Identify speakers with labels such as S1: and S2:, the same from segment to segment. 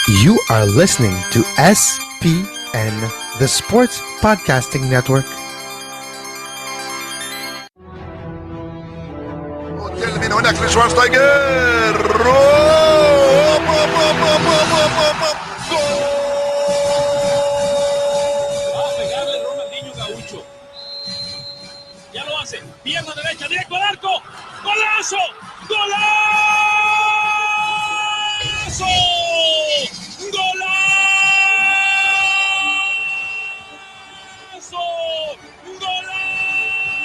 S1: You are listening to SPN, the Sports Podcasting Network.
S2: Termina next Schwarzenegger.
S3: Va a pegarle Ronaldinho Gaucho. Ya lo hace. Pierna derecha, directo al arco. ¡Golazo! ¡Golazo!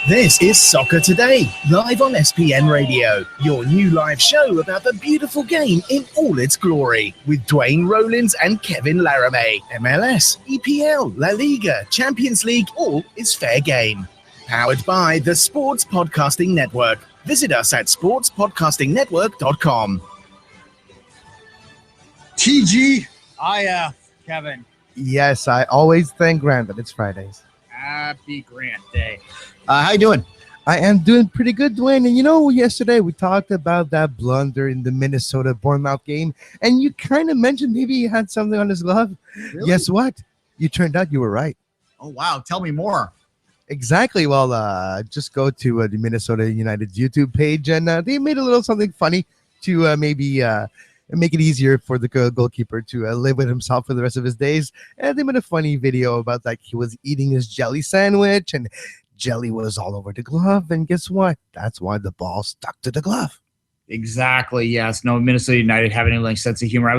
S4: This is Soccer Today, live on SPN Radio, your new live show about the beautiful game in all its glory, with Duane, Rollins and Kevin Laramee. MLS, EPL, La Liga, Champions League, all is fair game. Powered by the Sports Podcasting Network. Visit us at sportspodcastingnetwork.com.
S5: TG, Kevin.
S1: Yes, I always thank Grant that it's Fridays.
S5: Happy Grant Day. How you doing?
S1: I am doing pretty good, Duane. And yesterday we talked about that blunder in the Minnesota Bournemouth game, and you kind of mentioned maybe he had something on his glove.
S5: Really?
S1: Guess what? You turned out you were right.
S5: Oh, wow. Tell me more.
S1: Exactly. Well, just go to the Minnesota United's YouTube page, and they made a little something funny to maybe make it easier for the goalkeeper to live with himself for the rest of his days. And they made a funny video about like he was eating his jelly sandwich, and jelly was all over the glove. And guess what? That's why the ball stuck to the glove.
S5: Exactly. Yes. No, Minnesota United have any like sense of humor.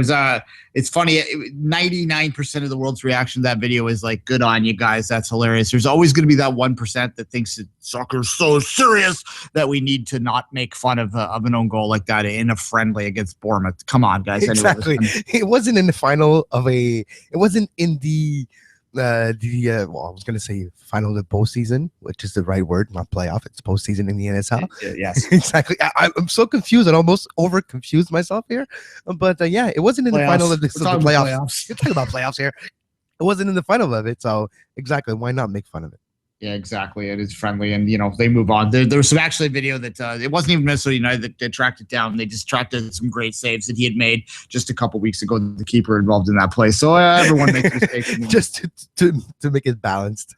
S5: It's funny. 99% of the world's reaction to that video is like, good on you guys. That's hilarious. There's always going to be that 1% that thinks that soccer is so serious that we need to not make fun of an own goal like that in a friendly against Bournemouth. Come on, guys.
S1: Exactly. It wasn't in the final it wasn't in the I was going to say final of the postseason, which is the right word, not playoff. It's postseason in the NSL.
S5: Yes.
S1: Exactly. I'm so confused. I almost over confused myself here. But it wasn't in the final of the playoffs. You're talking about playoffs here. It wasn't in the final of it. So exactly. Why not make fun of it?
S5: Yeah, exactly. It is friendly, and they move on. There was some actually video that it wasn't even Minnesota United that tracked it down. They just tracked some great saves that he had made just a couple weeks ago. The keeper involved in that play, so everyone makes mistakes.
S1: Just to make it balanced.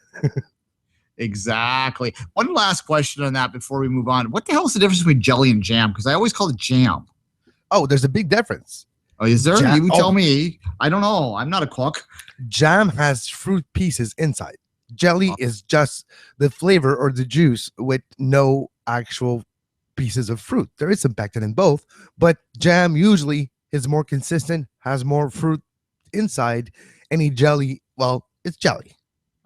S5: Exactly. One last question on that before we move on. What the hell is the difference between jelly and jam? Because I always call it jam.
S1: Oh, there's a big difference.
S5: Oh, is there?
S1: Jam,
S5: you tell me. I don't know. I'm not a cook.
S1: Jam has fruit pieces inside. Jelly is just the flavor or the juice with no actual pieces of fruit. There is some pectin in both, but jam usually is more consistent, has more fruit inside. Any jelly, well, it's jelly.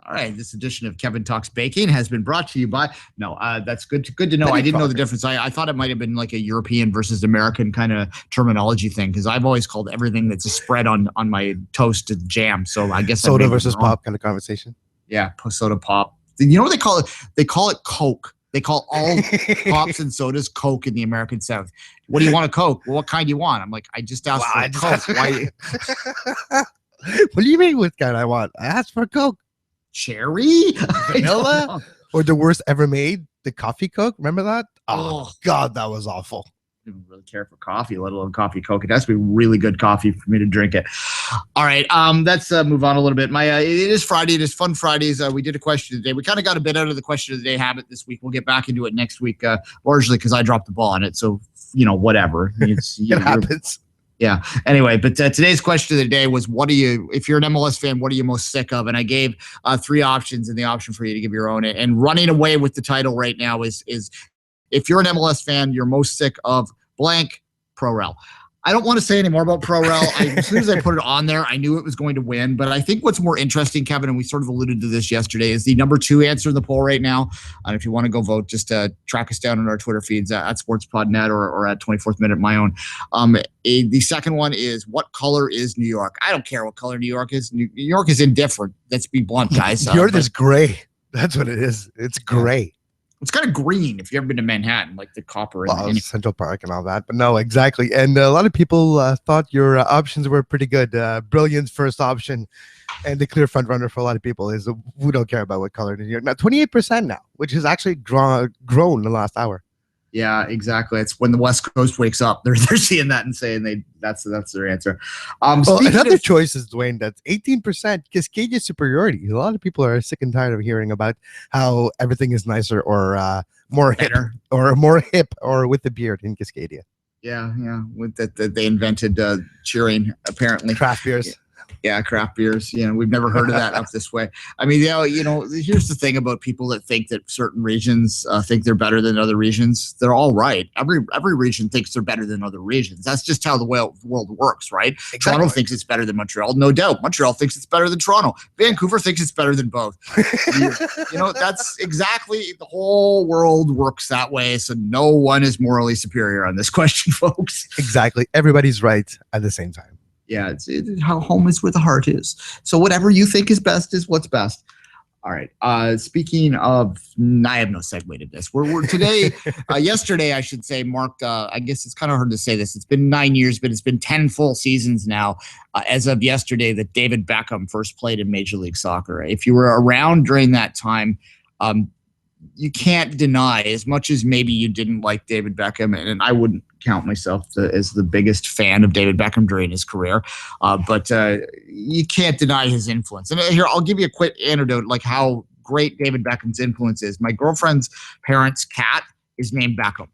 S5: All right, this edition of Kevin Talks Baking has been brought to you by. No, that's good to know. I didn't know the difference. I thought it might have been like a European versus American kind of terminology thing, because I've always called everything that's a spread on my toast jam. So I guess
S1: soda versus pop kind of conversation.
S5: Yeah, soda pop. You know what they call it? They call it Coke. They call all pops and sodas Coke in the American South. What do you want a Coke? Well, what kind do you want? I'm like, I just asked for a Coke. Why?
S1: What do you mean what kind I want? I asked for a Coke.
S5: Cherry?
S1: Vanilla? Or the worst ever made, the coffee Coke. Remember that? Oh, God, that was awful.
S5: I don't really care for coffee, let alone coffee Coke. It has to be really good coffee for me to drink it. All right, let's move on a little bit. It is Friday. It is Fun Fridays. We did a question today. We kind of got a bit out of the question of the day habit this week. We'll get back into it next week, largely because I dropped the ball on it. So, whatever.
S1: It happens.
S5: Yeah. Anyway, but today's question of the day was, if you're an MLS fan, what are you most sick of? And I gave 3 options, and the option for you to give your own. And running away with the title right now is if you're an MLS fan, you're most sick of blank Pro-Rel. I don't want to say any more about Pro-Rel. As soon as I put it on there, I knew it was going to win. But I think what's more interesting, Kevin, and we sort of alluded to this yesterday, is the number 2 answer in the poll right now. And if you want to go vote, just track us down on our Twitter feeds at SportsPodNet or at 24th Minute, my own. The second one is, what color is New York? I don't care what color New York is. New York is indifferent. Let's be blunt, guys.
S1: New York is gray. That's what it is. It's gray.
S5: It's kind of green if you've ever been to Manhattan, like the copper.
S1: Central Park and all that. But no, exactly. And a lot of people thought your options were pretty good. Brilliant first option. And the clear front runner for a lot of people is we don't care about what color New York. Now, 28% now, which has actually grown in the last hour.
S5: Yeah, exactly. It's when the West Coast wakes up, they're seeing that and saying that's their answer.
S1: Well, another choice is, Duane, that's 18% Cascadia superiority. A lot of people are sick and tired of hearing about how everything is nicer or more
S5: Better.
S1: hip or with the beard in Cascadia.
S5: Yeah. With that they invented cheering, apparently.
S1: Craft beers.
S5: Yeah, craft beers. We've never heard of that up this way. I mean, here's the thing about people that think that certain regions think they're better than other regions. They're all right. Every region thinks they're better than other regions. That's just how the world works, right? Exactly. Toronto thinks it's better than Montreal, no doubt. Montreal thinks it's better than Toronto. Vancouver thinks it's better than both. That's exactly, the whole world works that way. So no one is morally superior on this question, folks.
S1: Exactly. Everybody's right at the same time.
S5: Yeah, it's how home is where the heart is. So whatever you think is best is what's best. All right. Speaking of, I have no segue to this. We're today, yesterday, I should say, marked, I guess it's kind of hard to say this. It's been 9 years, but it's been 10 full seasons now, as of yesterday, that David Beckham first played in Major League Soccer. If you were around during that time, you can't deny, as much as maybe you didn't like David Beckham, and I wouldn't count myself as the biggest fan of David Beckham during his career, but you can't deny his influence. And here, I'll give you a quick anecdote, like how great David Beckham's influence is. My girlfriend's parents' cat is named Beckham,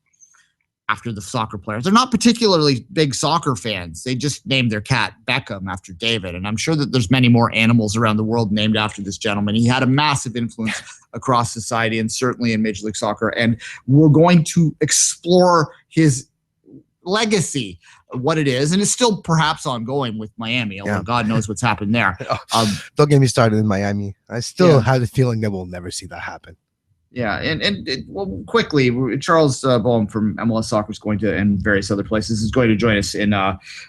S5: after the soccer players. They're not particularly big soccer fans. They just named their cat Beckham after David. And I'm sure that there's many more animals around the world named after this gentleman. He had a massive influence across society and certainly in Major League Soccer. And we're going to explore his legacy, what it is. And it's still perhaps ongoing with Miami, although God knows what's happened there.
S1: Don't get me started in Miami. I still have the feeling that we'll never see that happen.
S5: Yeah, and quickly, Charles Boehm from MLS Soccer is going to, and various other places, is going to join us in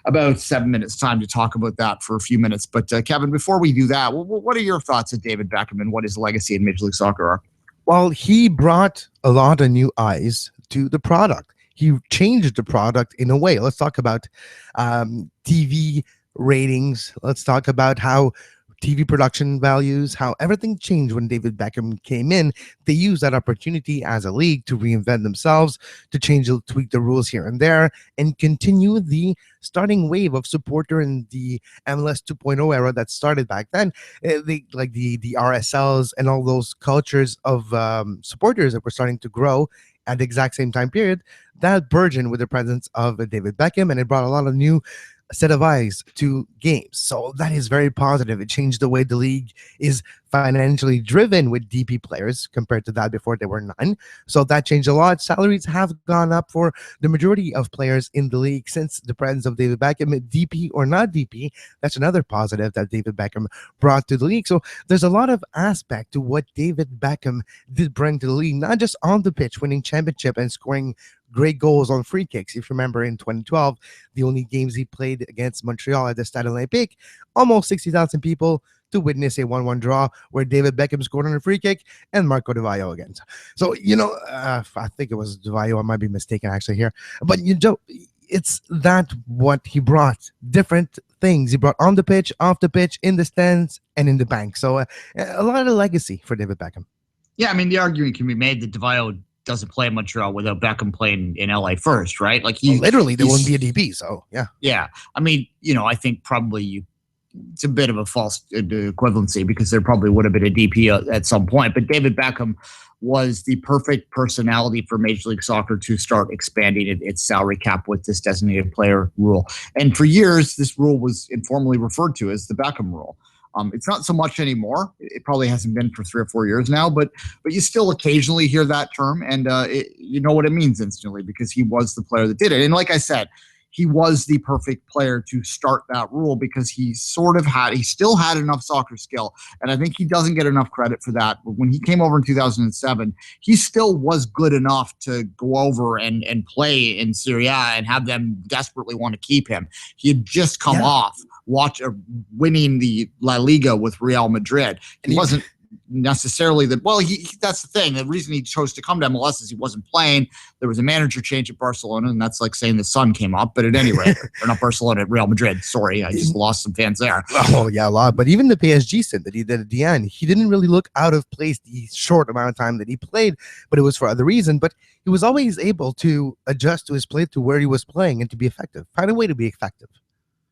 S5: about 7 minutes' time to talk about that for a few minutes. But Kevin, before we do that, what are your thoughts of David Beckham and what his legacy in Major League Soccer are?
S1: Well, he brought a lot of new eyes to the product. He changed the product in a way. Let's talk about TV ratings. Let's talk about how TV production values, how everything changed when David Beckham came in. They used that opportunity as a league to reinvent themselves, to tweak the rules here and there, and continue the starting wave of supporter in the MLS 2.0 era that started back then. The RSLs and all those cultures of supporters that were starting to grow at the exact same time period, that burgeoned with the presence of David Beckham, and it brought a lot of new set of eyes to games. So that is very positive. It changed the way the league is financially driven with DP players compared to that before there were none. So that changed a lot. Salaries have gone up for the majority of players in the league since the presence of David Beckham. DP or not DP, that's another positive that David Beckham brought to the league. So there's a lot of aspect to what David Beckham did bring to the league, not just on the pitch, winning championship and scoring great goals on free kicks. If you remember in 2012, the only games he played against Montreal at the Stade Olympique, almost 60,000 people to witness a 1-1 draw where David Beckham scored on a free kick and Marco Di Vaio again. So, I think it was Di Vaio. I might be mistaken actually here. But it's that what he brought. Different things he brought on the pitch, off the pitch, in the stands, and in the bank. So a lot of legacy for David Beckham.
S5: Yeah, I mean, the argument can be made that Di Vaio doesn't play in Montreal without Beckham playing in LA first, right? Like
S1: literally there wouldn't be a DP. So yeah. I
S5: mean, I think probably it's a bit of a false equivalency because there probably would have been a DP at some point. But David Beckham was the perfect personality for Major League Soccer to start expanding its salary cap with this designated player rule. And for years, this rule was informally referred to as the Beckham rule. It's not so much anymore. It probably hasn't been for 3 or 4 years now, but you still occasionally hear that term, and you know what it means instantly because he was the player that did it. And like I said, he was the perfect player to start that rule because he still had enough soccer skill. And I think he doesn't get enough credit for that. But when he came over in 2007, he still was good enough to go over and play in Serie A and have them desperately want to keep him. He had just come off winning the La Liga with Real Madrid. He wasn't necessarily that. Well, that's the thing. The reason he chose to come to MLS is he wasn't playing. There was a manager change at Barcelona, and that's like saying the sun came up. But at any rate, or not Barcelona, at Real Madrid. Sorry, I just lost some fans there.
S1: Oh yeah, a lot. But even the PSG stint that he did at Duane, he didn't really look out of place the short amount of time that he played, but it was for other reason. But he was always able to adjust to his play to where he was playing and to be effective. Find a way to be effective.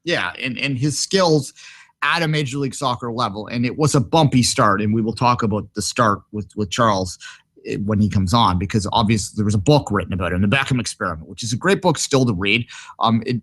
S5: Yeah, and his skills at a Major League Soccer level, and it was a bumpy start, and we will talk about the start with Charles when he comes on, because obviously there was a book written about him, The Beckham Experiment, which is a great book still to read.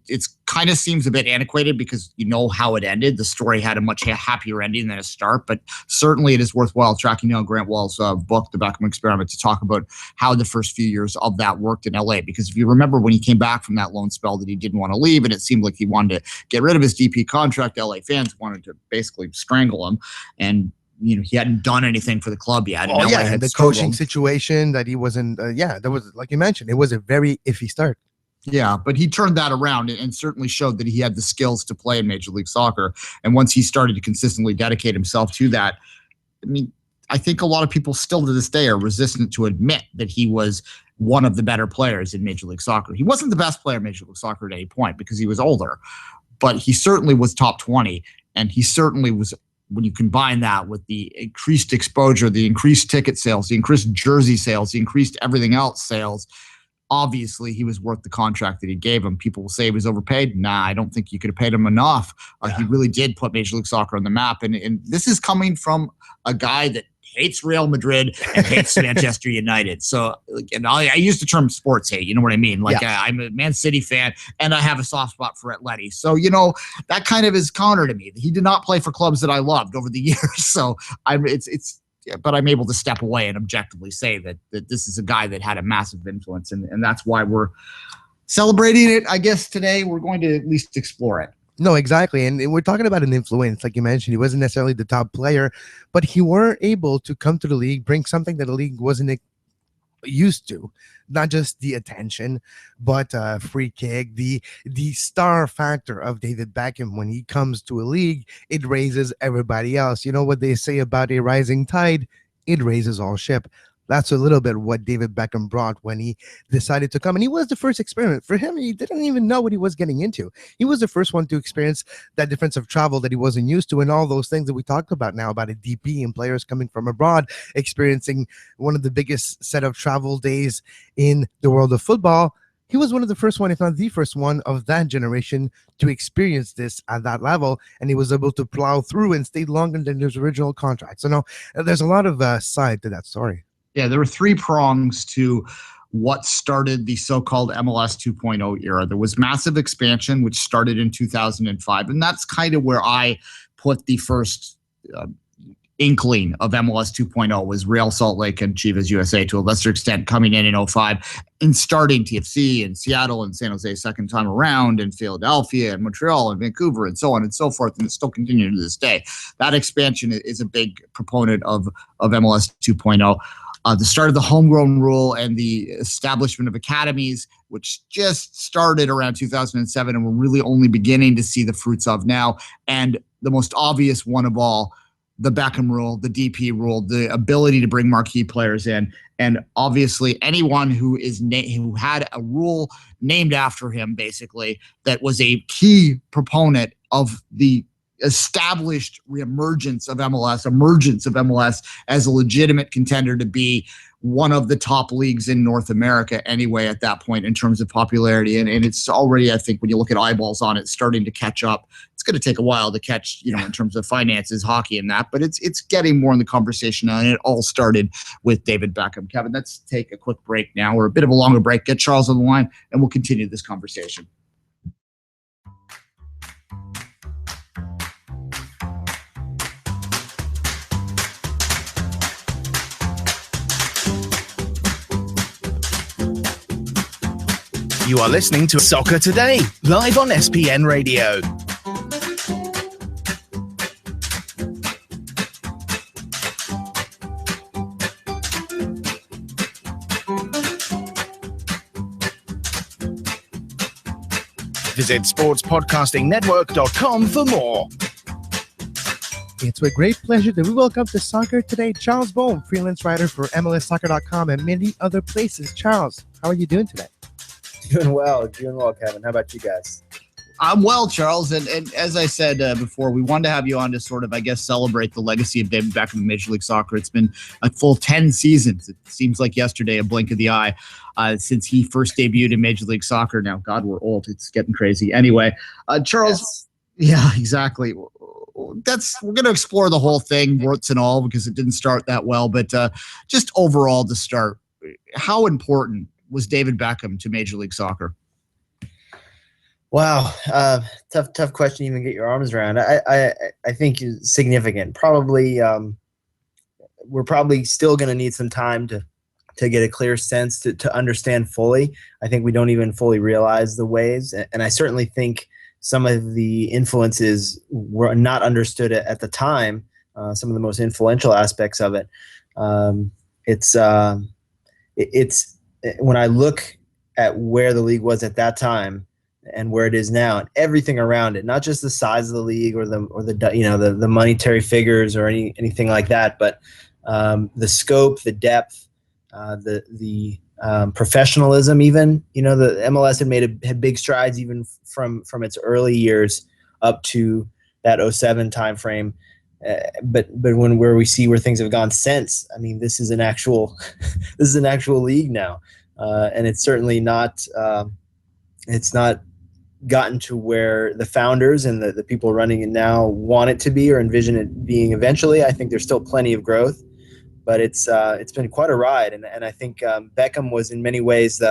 S5: It's kind of seems a bit antiquated because you know how it ended. The story had a much happier ending than a start, but certainly it is worthwhile tracking down Grant Wall's book, The Beckham Experiment, to talk about how the first few years of that worked in LA. Because if you remember when he came back from that loan spell that he didn't want to leave, and it seemed like he wanted to get rid of his DP contract, LA fans wanted to basically strangle him, and he hadn't done anything for the club yet.
S1: Oh, yeah, and the coaching situation that he wasn't, that was, like you mentioned, it was a very iffy start.
S5: Yeah, but he turned that around and certainly showed that he had the skills to play in Major League Soccer. And once he started to consistently dedicate himself to that, I think a lot of people still to this day are resistant to admit that he was one of the better players in Major League Soccer. He wasn't the best player in Major League Soccer at any point because he was older, but he certainly was top 20, and he certainly was. When you combine that with the increased exposure, the increased ticket sales, the increased jersey sales, the increased everything else sales, obviously he was worth the contract that he gave him. People will say he was overpaid. Nah, I don't think you could have paid him enough. He really did put Major League Soccer on the map. And this is coming from a guy that hates Real Madrid and hates Manchester United. So, and I use the term sports hate. You know what I mean? I'm a Man City fan, and I have a soft spot for Atleti. So, that kind of is counter to me. He did not play for clubs that I loved over the years. So, but I'm able to step away and objectively say that this is a guy that had a massive influence, and that's why we're celebrating it. I guess today we're going to at least explore it.
S1: No, exactly. And we're talking about an influence. Like you mentioned, he wasn't necessarily the top player, but he were able to come to the league, bring something that the league wasn't used to. Not just the attention, but free kick, the star factor of David Beckham. When he comes to a league, it raises everybody else. You know what they say about a rising tide? It raises all ship. That's a little bit what David Beckham brought when he decided to come. And he was the first experiment. For him, he didn't even know what he was getting into. He was the first one to experience that defensive travel that he wasn't used to, and all those things that we talked about now about a DP and players coming from abroad, experiencing one of the biggest set of travel days in the world of football. He was one of the first one, if not the first one of that generation to experience this at that level, and he was able to plow through and stay longer than his original contract. So now there's a lot of side to that story.
S5: Yeah, there were three prongs to what started the so-called MLS 2.0 era. There was massive expansion, which started in 2005, and that's kind of where I put the first inkling of MLS 2.0 was Real Salt Lake and Chivas USA to a lesser extent coming in 2005 and starting TFC in Seattle and San Jose second time around, and Philadelphia and Montreal and Vancouver and so on and so forth, and it's still continuing to this day. That expansion is a big proponent of MLS 2.0. The start of the homegrown rule and the establishment of academies, which just started around 2007 and we're really only beginning to see the fruits of now. And the most obvious one of all, the Beckham rule, the DP rule, the ability to bring marquee players in. And obviously anyone who who had a rule named after him, basically, that was a key proponent of the established emergence of MLS as a legitimate contender to be one of the top leagues in North America anyway at that point in terms of popularity. And it's already, I think, when you look at eyeballs on it, starting to catch up. It's going to take a while to catch, in terms of finances, hockey and that, but it's getting more in the conversation now, and it all started with David Beckham. Kevin, let's take a quick break now, or a bit of a longer break. Get Charles on the line, and we'll continue this conversation.
S4: You are listening to Soccer Today, live on SPN Radio. Visit sportspodcastingnetwork.com for more.
S1: It's with great pleasure that we welcome to Soccer Today Charles Boehm, freelance writer for MLSsoccer.com and many other places. Charles, how are you doing today?
S6: Doing well, Kevin. How about you guys?
S5: I'm well, Charles. And as I said before, we wanted to have you on to sort of, I guess, celebrate the legacy of David Beckham in Major League Soccer. It's been a full 10 seasons. It seems like yesterday, a blink of the eye, since he first debuted in Major League Soccer. Now, God, we're old. It's getting crazy. Anyway, Charles. Yes. Yeah, exactly. We're going to explore the whole thing, warts and all, because it didn't start that well. But just overall to start, how important was David Beckham to Major League Soccer?
S6: Wow, tough question to even get your arms around. I think is significant. Probably, we're probably still going to need some time to get a clear sense to understand fully. I think we don't even fully realize the ways, and I certainly think some of the influences were not understood at the time. Some of the most influential aspects of it. It's when I look at where the league was at that time and where it is now, and everything around it, not just the size of the league or the monetary figures or anything like that, but the scope, the depth, the professionalism. Even the MLS had big strides even from its early years up to that 2007 timeframe. But where we see where things have gone since, I mean, this is an actual league now, and it's certainly not. It's not gotten to where the founders and the people running it now want it to be or envision it being eventually. I think there's still plenty of growth, but it's been quite a ride, and I think Beckham was in many ways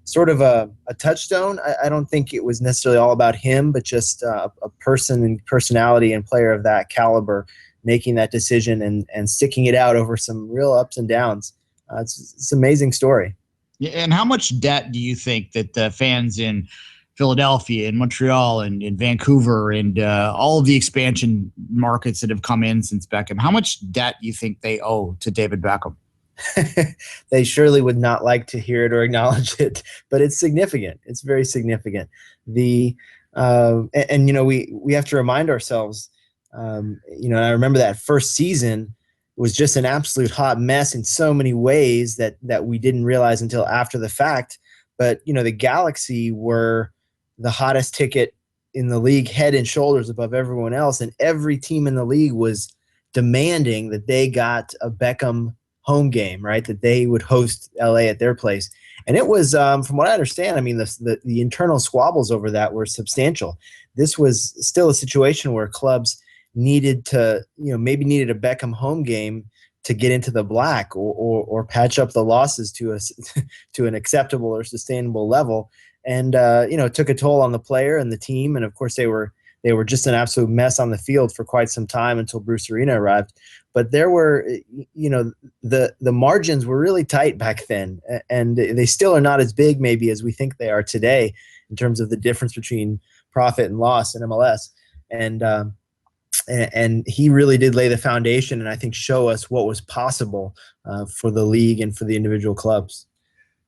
S6: sort of a touchstone. I don't think it was necessarily all about him, but just a person and personality and player of that caliber making that decision and sticking it out over some real ups and downs. It's an amazing story.
S5: Yeah, and how much debt do you think that the fans in Philadelphia and Montreal and in Vancouver and all of the expansion markets that have come in since Beckham, how much debt do you think they owe to David Beckham?
S6: They surely would not like to hear it or acknowledge it, but it's significant. It's very significant. We have to remind ourselves, and I remember that first season was just an absolute hot mess in so many ways that we didn't realize until after the fact. But, the Galaxy were the hottest ticket in the league, head and shoulders above everyone else. And every team in the league was demanding that they got a Beckham home game, right? That they would host LA at their place. And it was, from what I understand, I mean, the internal squabbles over that were substantial. This was still a situation where clubs needed to, maybe needed a Beckham home game to get into the black or patch up the losses to an acceptable or sustainable level. And, it took a toll on the player and the team. And of course they were just an absolute mess on the field for quite some time until Bruce Arena arrived. But there were, the margins were really tight back then, and they still are not as big maybe as we think they are today in terms of the difference between profit and loss in MLS. And he really did lay the foundation and I think show us what was possible for the league and for the individual clubs.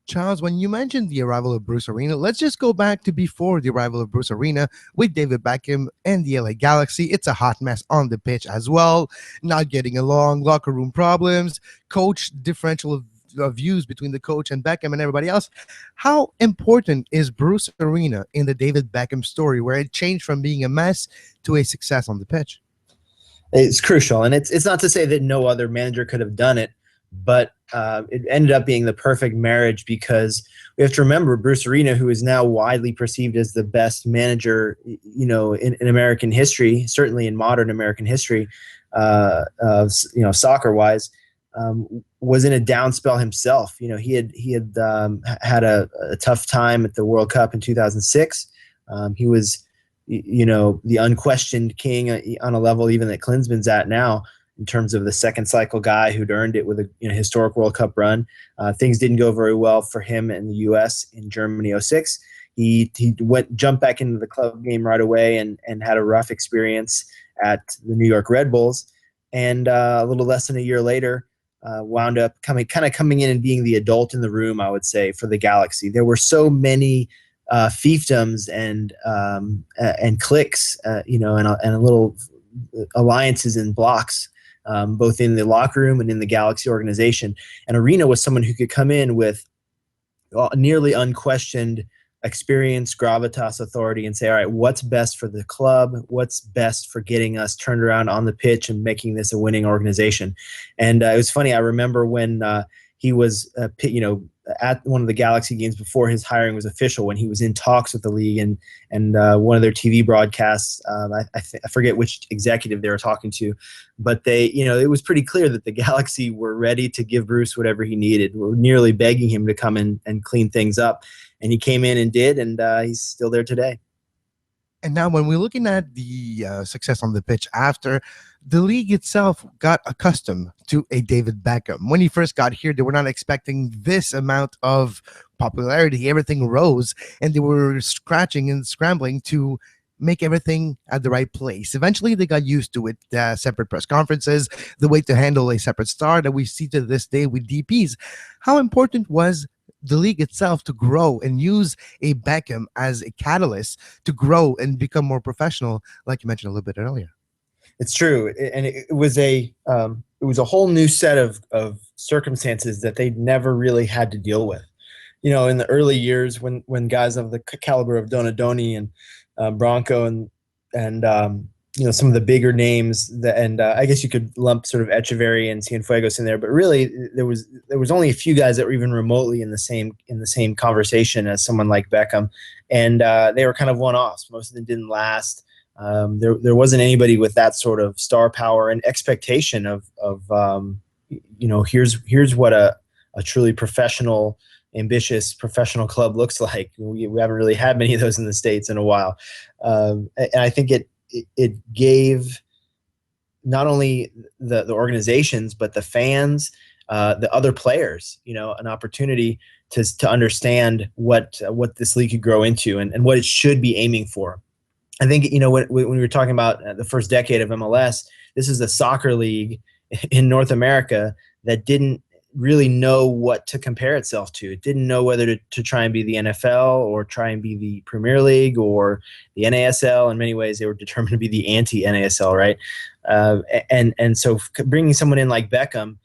S1: Charles, when you mentioned the arrival of Bruce Arena, let's just go back to before the arrival of Bruce Arena with David Beckham and the LA Galaxy. It's a hot mess on the pitch as well, not getting along, locker room problems, coach differential of views between the coach and Beckham and everybody else. How important is Bruce Arena in the David Beckham story, where it changed from being a mess to a success on the pitch?
S6: It's crucial, and it's not to say that no other manager could have done it, but it ended up being the perfect marriage because we have to remember Bruce Arena, who is now widely perceived as the best manager, in American history, certainly in modern American history, soccer-wise, was in a down spell himself. He had had a tough time at the World Cup in 2006. He was, the unquestioned king on a level even that Klinsmann's at now, in terms of the second cycle guy who'd earned it with a historic World Cup run. Things didn't go very well for him in the U.S. in Germany 2006. He jumped back into the club game right away and had a rough experience at the New York Red Bulls. And a little less than a year later, wound up coming in and being the adult in the room, I would say, for the Galaxy. There were so many fiefdoms and cliques, and a little alliances and blocks, both in the locker room and in the Galaxy organization. And Arena was someone who could come in with nearly unquestioned experience, gravitas, authority, and say, all right, what's best for the club? What's best for getting us turned around on the pitch and making this a winning organization? And it was funny. I remember when he was, at one of the Galaxy games before his hiring was official, when he was in talks with the league and one of their TV broadcasts, I forget which executive they were talking to, but it was pretty clear that the Galaxy were ready to give Bruce whatever he needed. We're nearly begging him to come in and clean things up. And he came in and did, and he's still there today.
S1: And now when we're looking at the success on the pitch after, the league itself got accustomed to a David Beckham. When he first got here, they were not expecting this amount of popularity. Everything rose, and they were scratching and scrambling to make everything at the right place. Eventually, they got used to it. Separate press conferences, the way to handle a separate star that we see to this day with DPs. How important was the league itself to grow and use a Beckham as a catalyst to grow and become more professional, like you mentioned a little bit earlier?
S6: It's true, and it was a whole new set of circumstances that they never really had to deal with. In the early years, when guys of the caliber of Donadoni and Bronco and some of the bigger names, I guess you could lump sort of Echeverry and Cienfuegos in there, but really there was only a few guys that were even remotely in the same conversation as someone like Beckham, and they were kind of one-offs. Most of them didn't last. There wasn't anybody with that sort of star power and expectation of here's what a truly professional, ambitious professional club looks like. We haven't really had many of those in the States in a while, and I think it gave not only the organizations but the fans, the other players, an opportunity to understand what this league could grow into and what it should be aiming for. I think, when we were talking about the first decade of MLS, this is a soccer league in North America that didn't really know what to compare itself to. It didn't know whether to try and be the NFL or try and be the Premier League or the NASL. In many ways, they were determined to be the anti-NASL, right? And so bringing someone in like Beckham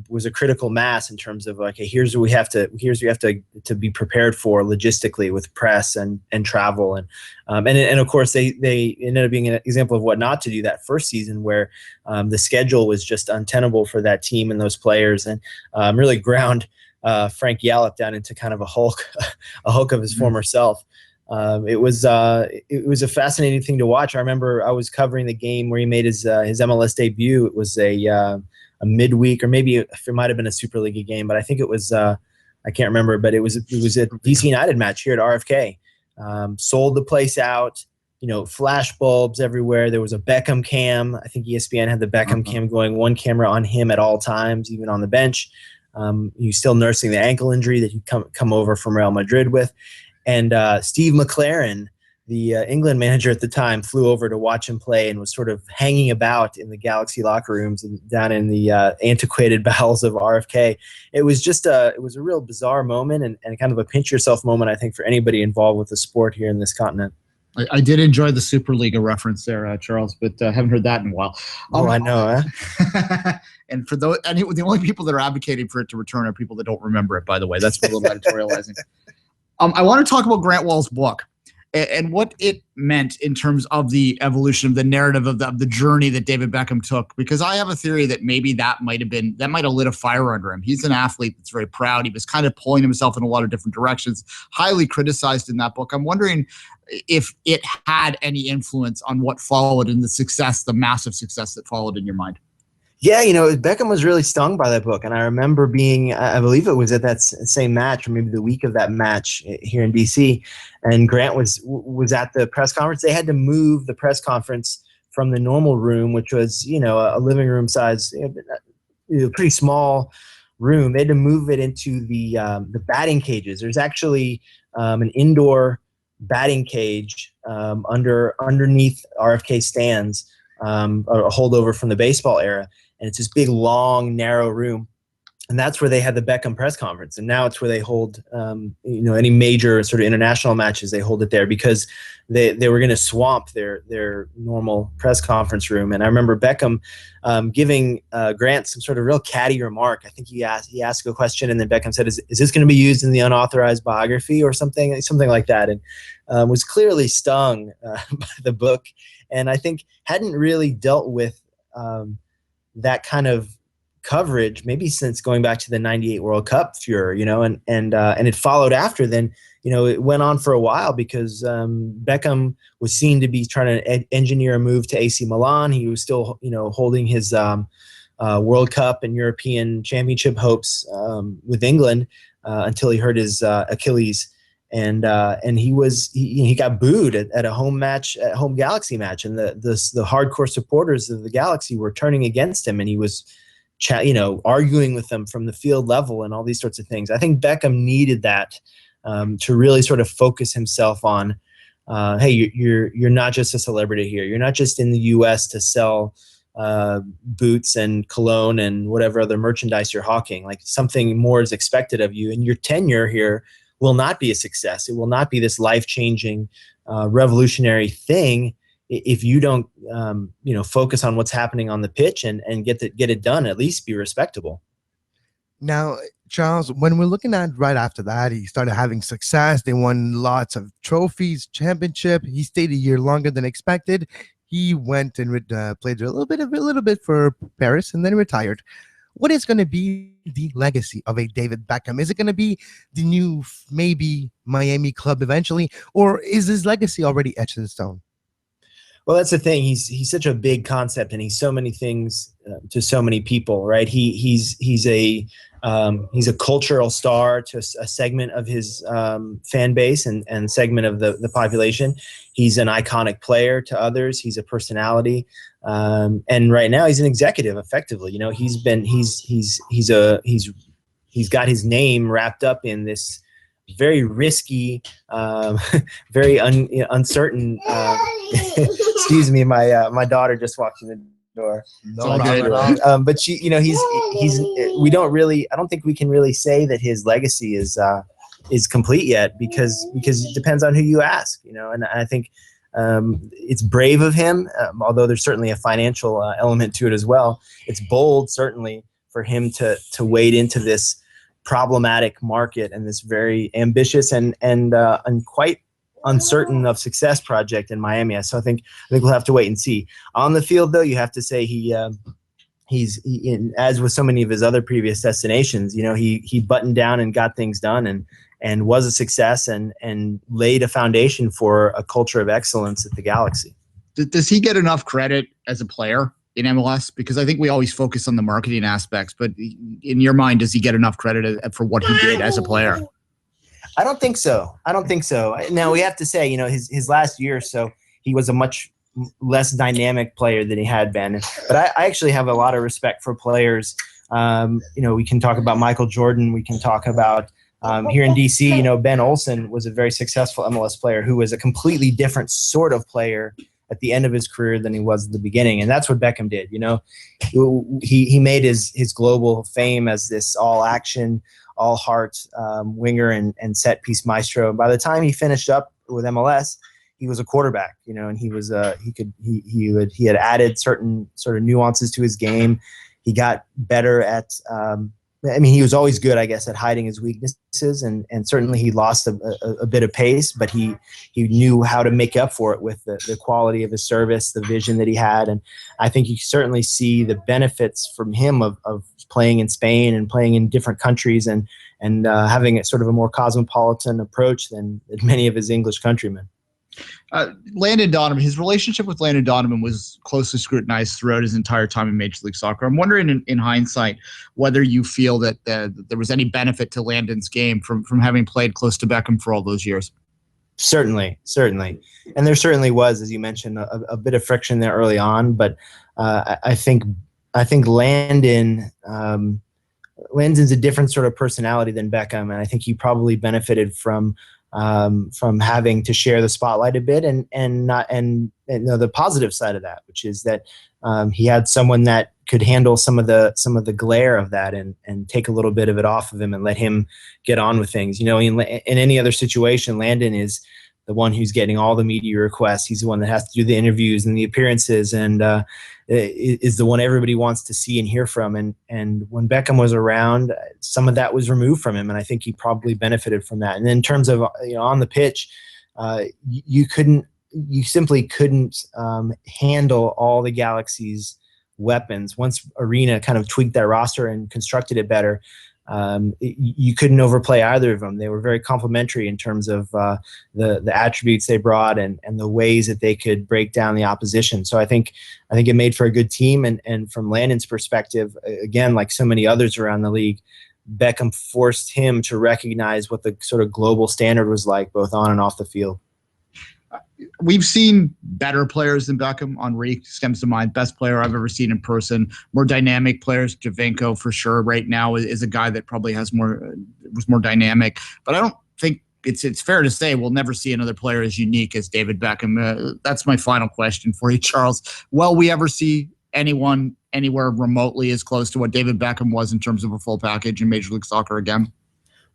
S6: was a critical mass in terms of, okay, here's what we have to be prepared for logistically with press and travel and of course they ended up being an example of what not to do that first season, where the schedule was just untenable for that team and those players, and really ground Frank Yallop down into kind of a Hulk of his former self. It was a fascinating thing to watch. I remember I was covering the game where he made his MLS debut. It was a midweek, or maybe it might have been a Super League game, but I think it was I can't remember. But it was a DC United match here at RFK. Sold the place out. Flash bulbs everywhere. There was a Beckham cam. I think ESPN had the Beckham cam going. One camera on him at all times, even on the bench. He's still nursing the ankle injury that he'd come over from Real Madrid with. And Steve McLaren, the England manager at the time, flew over to watch him play and was sort of hanging about in the Galaxy locker rooms and down in the antiquated bowels of RFK. It was just it was a real bizarre moment and kind of a pinch yourself moment, I think, for anybody involved with the sport here in this continent.
S5: I did enjoy the Superliga reference there, Charles, but haven't heard that in a while.
S6: I know.
S5: And for those, and the only people that are advocating for it to return are people that don't remember it, by the way. That's a little editorializing. I want to talk about Grant Wall's book and what it meant in terms of the evolution of the narrative of the journey that David Beckham took, because I have a theory that maybe that might have lit a fire under him. He's an athlete that's very proud. He was kind of pulling himself in a lot of different directions, highly criticized in that book. I'm wondering if it had any influence on what followed and the massive success that followed in your mind.
S6: Yeah, Beckham was really stung by that book. And I remember I believe it was at that same match, or maybe the week of that match here in D.C., and Grant was at the press conference. They had to move the press conference from the normal room, which was, a living room size, pretty small room. They had to move it into the batting cages. There's actually an indoor batting cage underneath RFK stands, a holdover from the baseball era. And it's this big, long, narrow room. And that's where they had the Beckham press conference. And now it's where they hold, any major sort of international matches, they hold it there because they were going to swamp their normal press conference room. And I remember Beckham giving Grant some sort of real catty remark. I think he asked a question, and then Beckham said, is this going to be used in the unauthorized biography or something like that? And was clearly stung by the book. And I think hadn't really dealt with that kind of coverage maybe since going back to the 98 World Cup furor, and it followed after. Then it went on for a while because Beckham was seen to be trying to engineer a move to AC Milan. He was still holding his World Cup and European Championship hopes with England until he hurt his Achilles. And he got booed at a home Galaxy match, and the hardcore supporters of the Galaxy were turning against him, and he was arguing with them from the field level and all these sorts of things. I think Beckham needed that to really sort of focus himself on, hey, you're not just a celebrity here. You're not just in the U.S. to sell boots and cologne and whatever other merchandise you're hawking. Like, something more is expected of you, and your tenure here will not be a success. It will not be this life-changing, revolutionary thing if you don't, focus on what's happening on the pitch and get it done. At least be respectable.
S1: Now, Charles, when we're looking at right after that, he started having success. They won lots of trophies, championship. He stayed a year longer than expected. He went and played a little bit for Paris and then retired. What is going to be the legacy of a David Beckham? Is it going to be the new maybe Miami club eventually, or is his legacy already etched in stone?
S6: Well, that's the thing. He's such a big concept, and he's so many things to so many people, right? He's a cultural star to a segment of his fan base and segment of the population. He's an iconic player to others. He's a personality, and right now he's an executive. Effectively, he's got his name wrapped up in this very risky, very uncertain. Excuse me, my daughter just walked in the door. But she, he's. We don't really. I don't think we can really say that his legacy is complete yet because it depends on who you ask. And I think it's brave of him, although there's certainly a financial element to it as well. It's bold, certainly, for him to wade into this problematic market and this very ambitious and quite uncertain of success project in Miami. So I think we'll have to wait and see. On the field, though, you have to say he's as with so many of his other previous destinations, he buttoned down and got things done and was a success and laid a foundation for a culture of excellence at the Galaxy.
S5: Does he get enough credit as a player in MLS? Because I think we always focus on the marketing aspects, but in your mind, does he get enough credit for what he did as a player?
S6: I don't think so. Now, we have to say, his last year or so, he was a much less dynamic player than he had been. But I actually have a lot of respect for players. We can talk about Michael Jordan. We can talk about here in DC, Ben Olsen was a very successful MLS player who was a completely different sort of player at the end of his career than he was at the beginning. And that's what Beckham did. He made his global fame as this all action, all heart winger and set piece maestro. By the time he finished up with MLS, he was a quarterback, and he was he had added certain sort of nuances to his game. He got better at he was always good, I guess, at hiding his weaknesses, and certainly he lost a bit of pace, but he knew how to make up for it with the quality of his service, the vision that he had, and I think you certainly see the benefits from him of playing in Spain and playing in different countries and having a sort of a more cosmopolitan approach than many of his English countrymen.
S5: Landon Donovan, his relationship with Landon Donovan was closely scrutinized throughout his entire time in Major League Soccer. I'm wondering in hindsight whether you feel that there was any benefit to Landon's game from having played close to Beckham for all those years.
S6: Certainly. And there certainly was, as you mentioned, a bit of friction there early on. But I think Landon's a different sort of personality than Beckham. And I think he probably benefited from having to share the spotlight a bit and the positive side of that, which is that he had someone that could handle some of the glare of that and take a little bit of it off of him and let him get on with things. You know, in any other situation, Landon is the one who's getting all the media requests. He's the one that has to do the interviews and the appearances, and is the one everybody wants to see and hear from. And when Beckham was around, some of that was removed from him, and I think he probably benefited from that. And in terms of on the pitch, you simply couldn't handle all the Galaxy's weapons. Once Arena kind of tweaked that roster and constructed it better, you couldn't overplay either of them. They were very complementary in terms of the attributes they brought and the ways that they could break down the opposition. So I think it made for a good team. And from Landon's perspective, again, like so many others around the league, Beckham forced him to recognize what the sort of global standard was like, both on and off the field.
S5: We've seen better players than Beckham. Henri stems to mind. Best player I've ever seen in person. More dynamic players. Javinko, for sure, right now is a guy that probably was more dynamic. But I don't think it's fair to say we'll never see another player as unique as David Beckham. That's my final question for you, Charles. Will we ever see anyone anywhere remotely as close to what David Beckham was in terms of a full package in Major League Soccer again?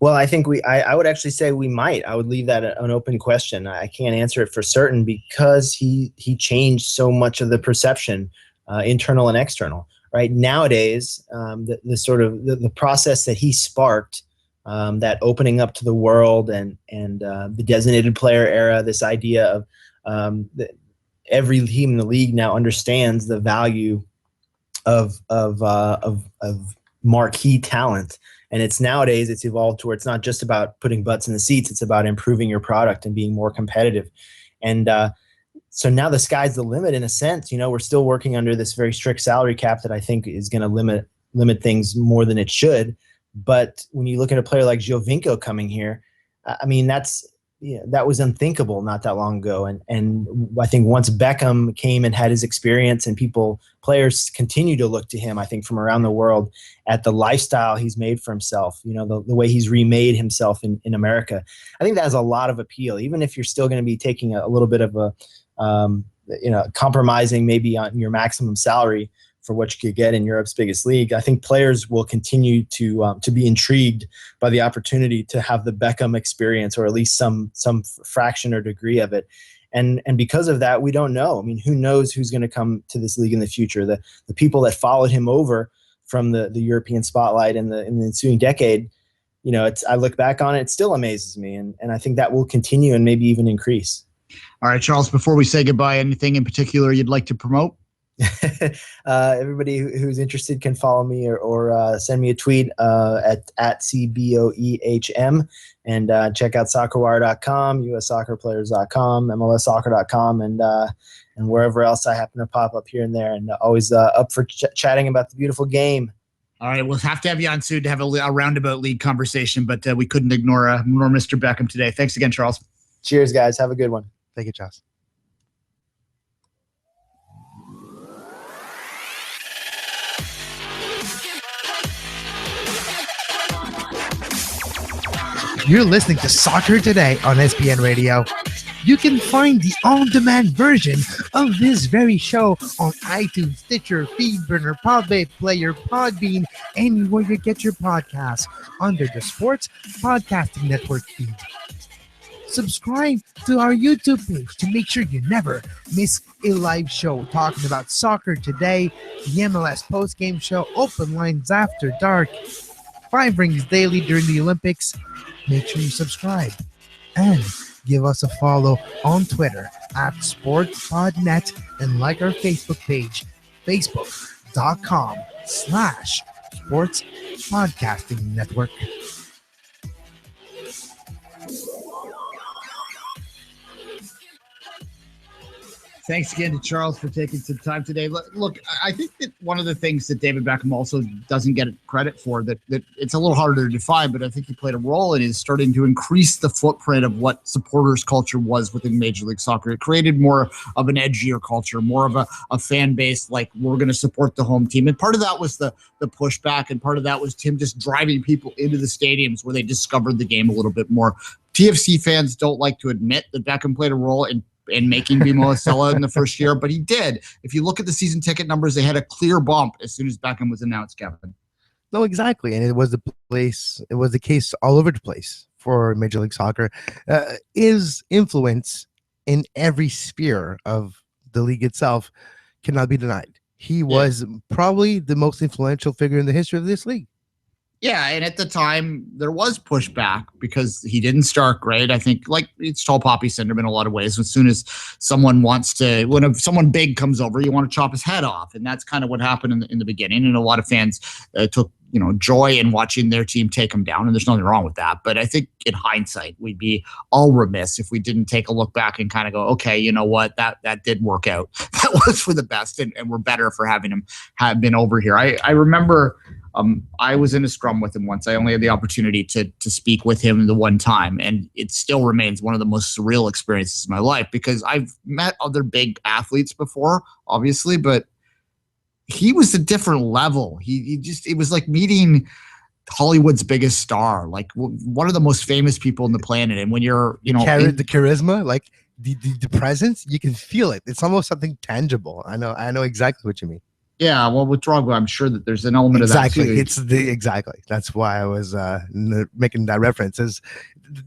S6: Well, I think I would actually say we might. I would leave that an open question. I can't answer it for certain because he changed so much of the perception, internal and external. Right nowadays, the process that he sparked, that opening up to the world and the designated player era, this idea of that every team in the league now understands the value of marquee talent. And nowadays it's evolved to where it's not just about putting butts in the seats. It's about improving your product and being more competitive. And so now the sky's the limit in a sense. We're still working under this very strict salary cap that I think is going to limit things more than it should. But when you look at a player like Giovinco coming here, I mean, that was unthinkable not that long ago. And I think once Beckham came and had his experience and players continue to look to him, I think from around the world at the lifestyle he's made for himself, the way he's remade himself in America, I think that has a lot of appeal, even if you're still going to be taking a little bit of a, compromising maybe on your maximum salary for what you could get in Europe's biggest league. I think players will continue to be intrigued by the opportunity to have the Beckham experience, or at least some fraction or degree of it. And because of that, we don't know. I mean, who knows who's going to come to this league in the future? The people that followed him over from the European spotlight in the ensuing decade, I look back on it, it still amazes me. And I think that will continue and maybe even increase.
S5: All right, Charles, before we say goodbye, anything in particular you'd like to promote?
S6: Everybody who's interested can follow me or send me a tweet at CBOEHM, and check out soccerwire.com, ussoccerplayers.com, MLSsoccer.com, and wherever else I happen to pop up here and there, and always up for chatting about the beautiful game.
S5: All right, we'll have to have you on soon to have a roundabout league conversation, but we couldn't ignore Mr. Beckham today. Thanks again, Charles.
S6: Cheers, guys. Have a good one.
S1: Thank you, Charles. You're listening to Soccer Today on SPN Radio. You can find the on-demand version of this very show on iTunes, Stitcher, Feedburner, Podbay Player, Podbean, anywhere you get your podcasts under the Sports Podcasting Network feed. Subscribe to our YouTube page to make sure you never miss a live show talking about soccer today, the MLS postgame show, Open Lines After Dark, 5 Rings Daily during the Olympics. Make sure you subscribe and give us a follow on Twitter at SportsPodNet, and like our Facebook page, facebook.com/Sports Podcasting Network.
S5: Thanks again to Charles for taking some time today. Look, I think that one of the things that David Beckham also doesn't get credit for, that it's a little harder to define, but I think he played a role in, is starting to increase the footprint of what supporters culture was within Major League Soccer. It created more of an edgier culture, more of a fan base, like we're going to support the home team. And part of that was the pushback, and part of that was him just driving people into the stadiums where they discovered the game a little bit more. TFC fans don't like to admit that Beckham played a role in in making Vimo a sellout in the first year, but he did. If you look at the season ticket numbers, they had a clear bump as soon as Beckham was announced, Kevin.
S1: No, exactly. And it was the case all over the place for Major League Soccer. His influence in every sphere of the league itself cannot be denied. He was probably the most influential figure in the history of this league.
S5: Yeah, and at the time, there was pushback because he didn't start great. I think, like, it's tall poppy syndrome in a lot of ways. As soon as someone when someone big comes over, you want to chop his head off. And that's kind of what happened in the beginning. And a lot of fans took joy in watching their team take him down. And there's nothing wrong with that. But I think in hindsight, we'd be all remiss if we didn't take a look back and kind of go, okay, you know what, that did work out. That was for the best. And we're better for having him have been over here. I remember... I was in a scrum with him once. I only had the opportunity to speak with him the one time, and it still remains one of the most surreal experiences of my life because I've met other big athletes before, obviously, but he was a different level. It was like meeting Hollywood's biggest star, like one of the most famous people on the planet. And when you're, the
S1: charisma, like the presence, you can feel it. It's almost something tangible. I know exactly what you mean.
S5: Yeah, well, with Drogba, I'm sure that there's an element of that too.
S1: Exactly. That's why I was making that reference.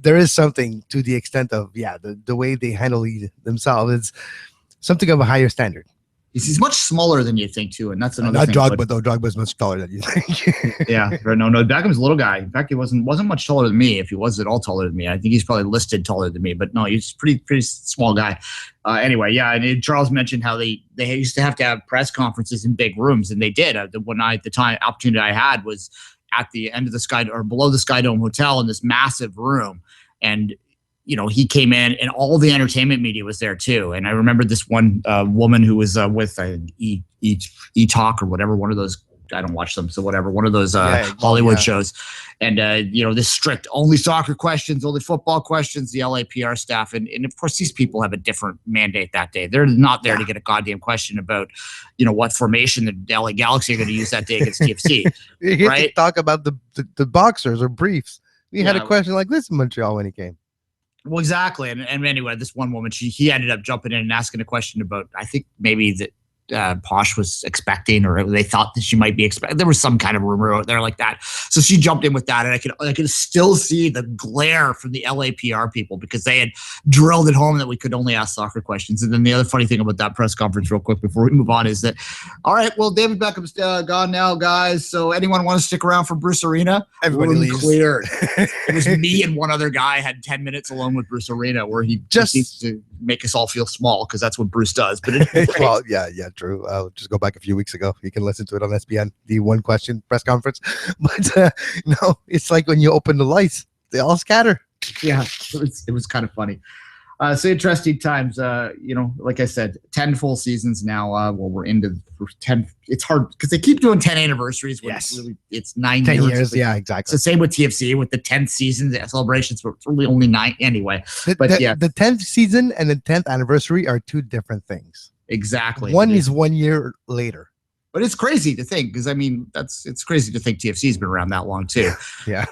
S1: There is something to the extent of the way they handle themselves. It's something of a higher standard.
S5: He's much smaller than you think too, and that's another thing.
S1: Not Drogba though. Drogba's much taller than you think.
S5: Yeah, no. Beckham's a little guy. In fact, he wasn't much taller than me. If he was at all taller than me, I think he's probably listed taller than me. But no, he's pretty small guy. Anyway, yeah. And Charles mentioned how they used to have press conferences in big rooms, and they did. The opportunity I had was at the end of the Sky or below the Sky Dome Hotel in this massive room, and he came in and all the entertainment media was there too. And I remember this one woman who was with E-Talk or whatever, one of those, I don't watch them, so whatever, one of those Hollywood shows. And, this strict only soccer questions, only football questions, the LA PR staff. And of course, these people have a different mandate that day. They're not there to get a goddamn question about, what formation the LA Galaxy are going to use that day against TFC. Right?
S1: To talk about the boxers or briefs. We had a question like this in Montreal when he came.
S5: Well, exactly. And anyway, this one woman, he ended up jumping in and asking a question about, I think maybe that Posh was expecting, or they thought that she might be expecting. There was some kind of rumor out there like that. So she jumped in with that, and I could still see the glare from the LA PR people because they had drilled it home that we could only ask soccer questions. And then the other funny thing about that press conference, real quick before we move on, is that, all right, well, David Beckham's gone now, guys. So anyone want to stick around for Bruce Arena?
S1: Everybody leaves.
S5: Cleared. It was me and one other guy had 10 minutes alone with Bruce Arena, where he just needs to make us all feel small because that's what Bruce does. But
S1: well, yeah, true. I'll just go back a few weeks ago. You can listen to it on SPN, the one question press conference. But no, it's like when you open the lights, they all scatter.
S5: Yeah, it was kind of funny. So interesting times. Like I said, 10 full seasons now. We're into 10. It's hard because they keep doing 10 anniversaries.
S1: Yes,
S5: really, it's 9
S1: 10 years. Yeah, exactly.
S5: It's the same with TFC with the 10th season. The celebrations were really only 9 anyway.
S1: The 10th season and the 10th anniversary are two different things.
S5: Exactly.
S1: One is 1 year later.
S5: But it's crazy to think because it's crazy to think TFC's been around that long too.
S1: Yeah.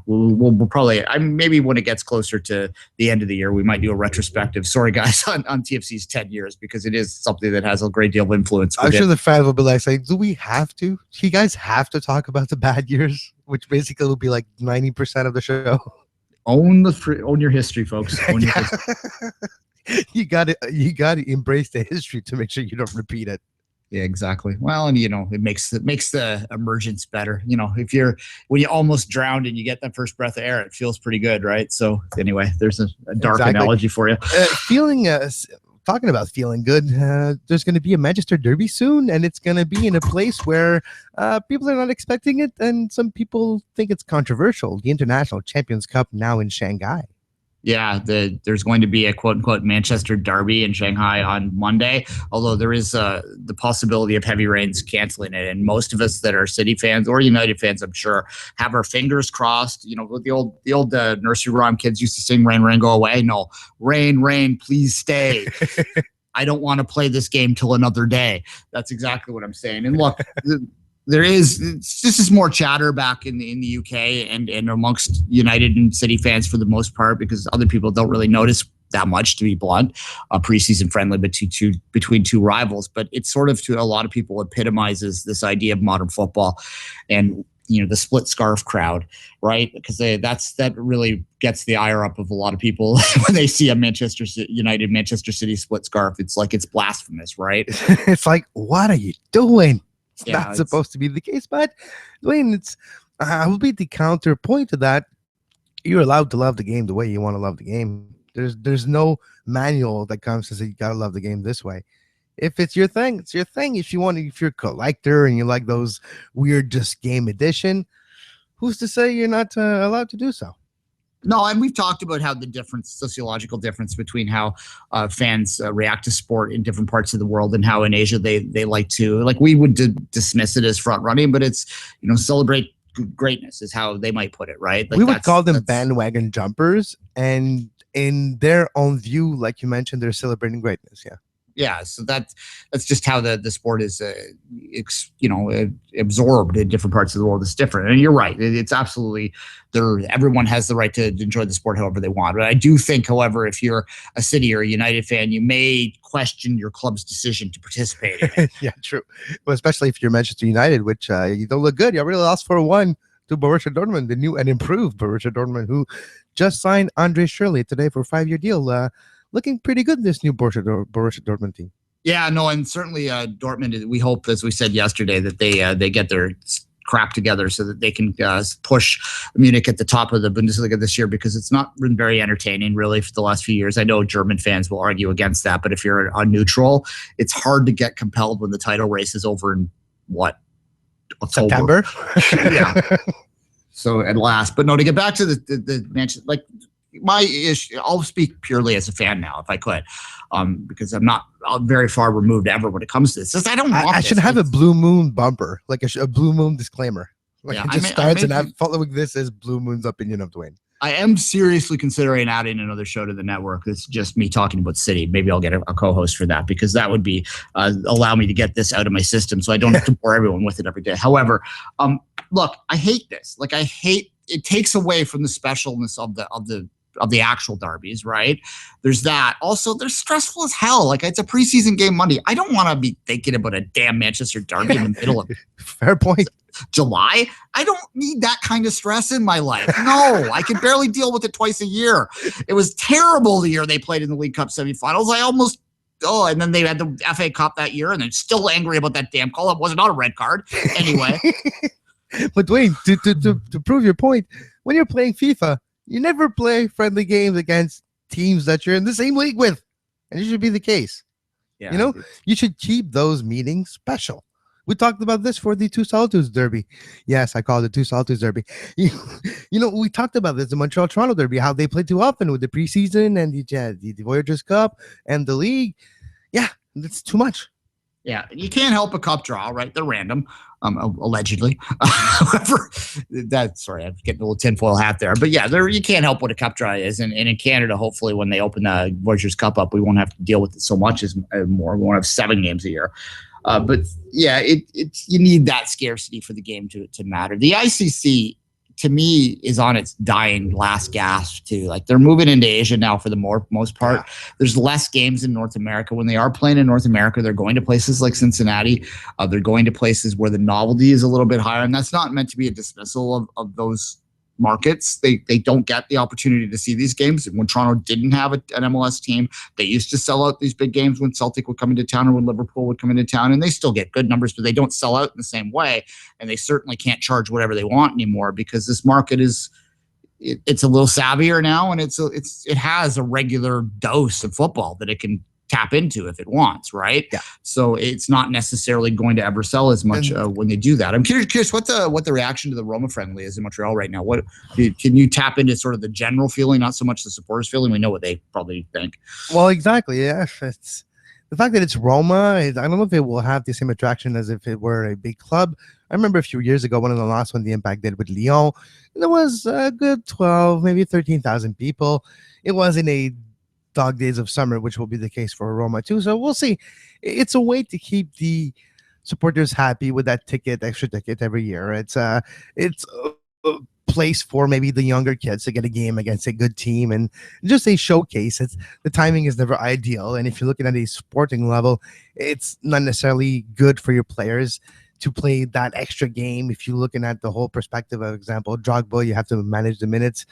S5: We'll probably maybe when it gets closer to the end of the year we might do a retrospective. Sorry guys on TFC's 10 years because it is something that has a great deal of influence.
S1: I'm sure the fans will be like saying, "Do we have to? Do you guys have to talk about the bad years?" Which basically will be like 90% of the show.
S5: Own your history, folks. Own your history.
S1: You got to embrace the history to make sure you don't repeat it.
S5: Yeah, exactly. Well, and it makes the emergence better. When you almost drowned and you get that first breath of air, it feels pretty good, right? So anyway, there's a dark analogy for you.
S1: Talking about feeling good, there's going to be a Manchester Derby soon, and it's going to be in a place where people are not expecting it, and some people think it's controversial. The International Champions Cup now in Shanghai.
S5: Yeah, there's going to be a quote-unquote Manchester Derby in Shanghai on Monday, although there is the possibility of heavy rains canceling it. And most of us that are City fans or United fans, I'm sure, have our fingers crossed. The old nursery rhyme kids used to sing, "Rain, rain, go away." No, "Rain, rain, please stay." I don't want to play this game till another day. That's exactly what I'm saying. And look, this is more chatter back in the UK and amongst United and City fans for the most part, because other people don't really notice that much, to be blunt. A preseason friendly between two rivals, but it sort of, to a lot of people, epitomizes this idea of modern football and the split scarf crowd, right? Because that really gets the ire up of a lot of people when they see a Manchester City split scarf. It's like it's blasphemous, right?
S1: It's like, what are you doing? It's not supposed to be the case, but Duane, I will be the counterpoint to that. You're allowed to love the game the way you want to love the game. There's no manual that comes to say you gotta love the game this way. If it's your thing, it's your thing. If you're a collector and you like those weird just game edition, who's to say you're not allowed to do so?
S5: No, and we've talked about how the sociological difference between how fans react to sport in different parts of the world, and how in Asia they like to, like, we would dismiss it as front running, but it's, celebrate greatness is how they might put it, right? Like,
S1: we would call them bandwagon jumpers, and in their own view, like you mentioned, they're celebrating greatness.
S5: Yeah, so that's just how the sport is, absorbed in different parts of the world. It's different, and you're right. It's absolutely there. Everyone has the right to enjoy the sport however they want. But I do think, however, if you're a City or a United fan, you may question your club's decision to participate in it.
S1: Yeah, true. Well, especially if you're Manchester United, which you don't look good. You already lost 4-1 to Borussia Dortmund, the new and improved Borussia Dortmund, who just signed Andre Schürrle today for a 5-year deal. Looking pretty good, this new Borussia Dortmund team.
S5: Yeah, no, and certainly Dortmund, we hope, as we said yesterday, that they get their crap together so that they can push Munich at the top of the Bundesliga this year, because it's not been very entertaining, really, for the last few years. I know German fans will argue against that, but if you're a neutral, it's hard to get compelled when the title race is over in, October?
S1: September?
S5: Yeah. So at last. But no, to get back to the Manchester, like, my issue, I'll speak purely as a fan now, if I could, because I'm not very far removed ever when it comes to this. I don't want
S1: I should have a Blue Moon bumper, like a Blue Moon disclaimer. Like, it just starts and I'm following this as Blue Moon's opinion of Duane.
S5: I am seriously considering adding another show to the network. It's just me talking about City. Maybe I'll get a co-host for that, because that would be allow me to get this out of my system so I don't have to bore everyone with it every day. However, look, I hate this. Like, it takes away from the specialness of the actual derbies, right? There's that. Also, they're stressful as hell. Like, it's a preseason game Monday. I don't want to be thinking about a damn Manchester derby in the middle of
S1: fair point.
S5: July. I don't need that kind of stress in my life. No, I can barely deal with it twice a year. It was terrible the year they played in the League Cup semifinals. And then they had the FA Cup that year, and they're still angry about that damn call. It was not a red card. Anyway.
S1: But Duane, to prove your point, when you're playing FIFA, you never play friendly games against teams that you're in the same league with. And it should be the case. Yeah, you should keep those meetings special. We talked about this for the Two Solitudes Derby. Yes, I call it the Two Solitudes Derby. We talked about this, the Montreal-Toronto Derby, how they play too often with the preseason and the Voyageurs Cup and the League. Yeah, it's too much.
S5: Yeah, you can't help a cup draw, right? They're random, allegedly. However, sorry, I'm getting a little tinfoil hat there. But yeah, you can't help what a cup draw is. And in Canada, hopefully, when they open the Voyageurs Cup up, we won't have to deal with it so much more. We won't have 7 games a year. But yeah, you need that scarcity for the game to matter. The ICC, to me, is on its dying last gasp too. Like, they're moving into Asia now for the most part. Yeah. There's less games in North America. When they are playing in North America, they're going to places like Cincinnati. They're going to places where the novelty is a little bit higher, and that's not meant to be a dismissal of those markets. They don't get the opportunity to see these games. When Toronto didn't have an MLS team, they used to sell out these big games when Celtic would come into town or when Liverpool would come into town, and they still get good numbers, but they don't sell out in the same way, and they certainly can't charge whatever they want anymore, because this market it's a little savvier now, and it has a regular dose of football that it can tap into if it wants, right?
S1: Yeah.
S5: So it's not necessarily going to ever sell as much when they do that. I'm curious what the reaction to the Roma friendly is in Montreal right now. What can you tap into sort of the general feeling, not so much the supporters feeling? We know what they probably think.
S1: Well, exactly. Yeah, it's the fact that it's Roma. I don't know if it will have the same attraction as if it were a big club. I remember a few years ago, one of the last one the Impact did with Lyon. There was a good 12, maybe 13,000 people. It wasn't a dog days of summer, which will be the case for Roma too. So we'll see. It's a way to keep the supporters happy with that extra ticket every year. It's a place for maybe the younger kids to get a game against a good team and just a showcase. The timing is never ideal, and if you're looking at a sporting level, it's not necessarily good for your players to play that extra game. If you're looking at the whole perspective of example, Drogba, you have to manage the minutes.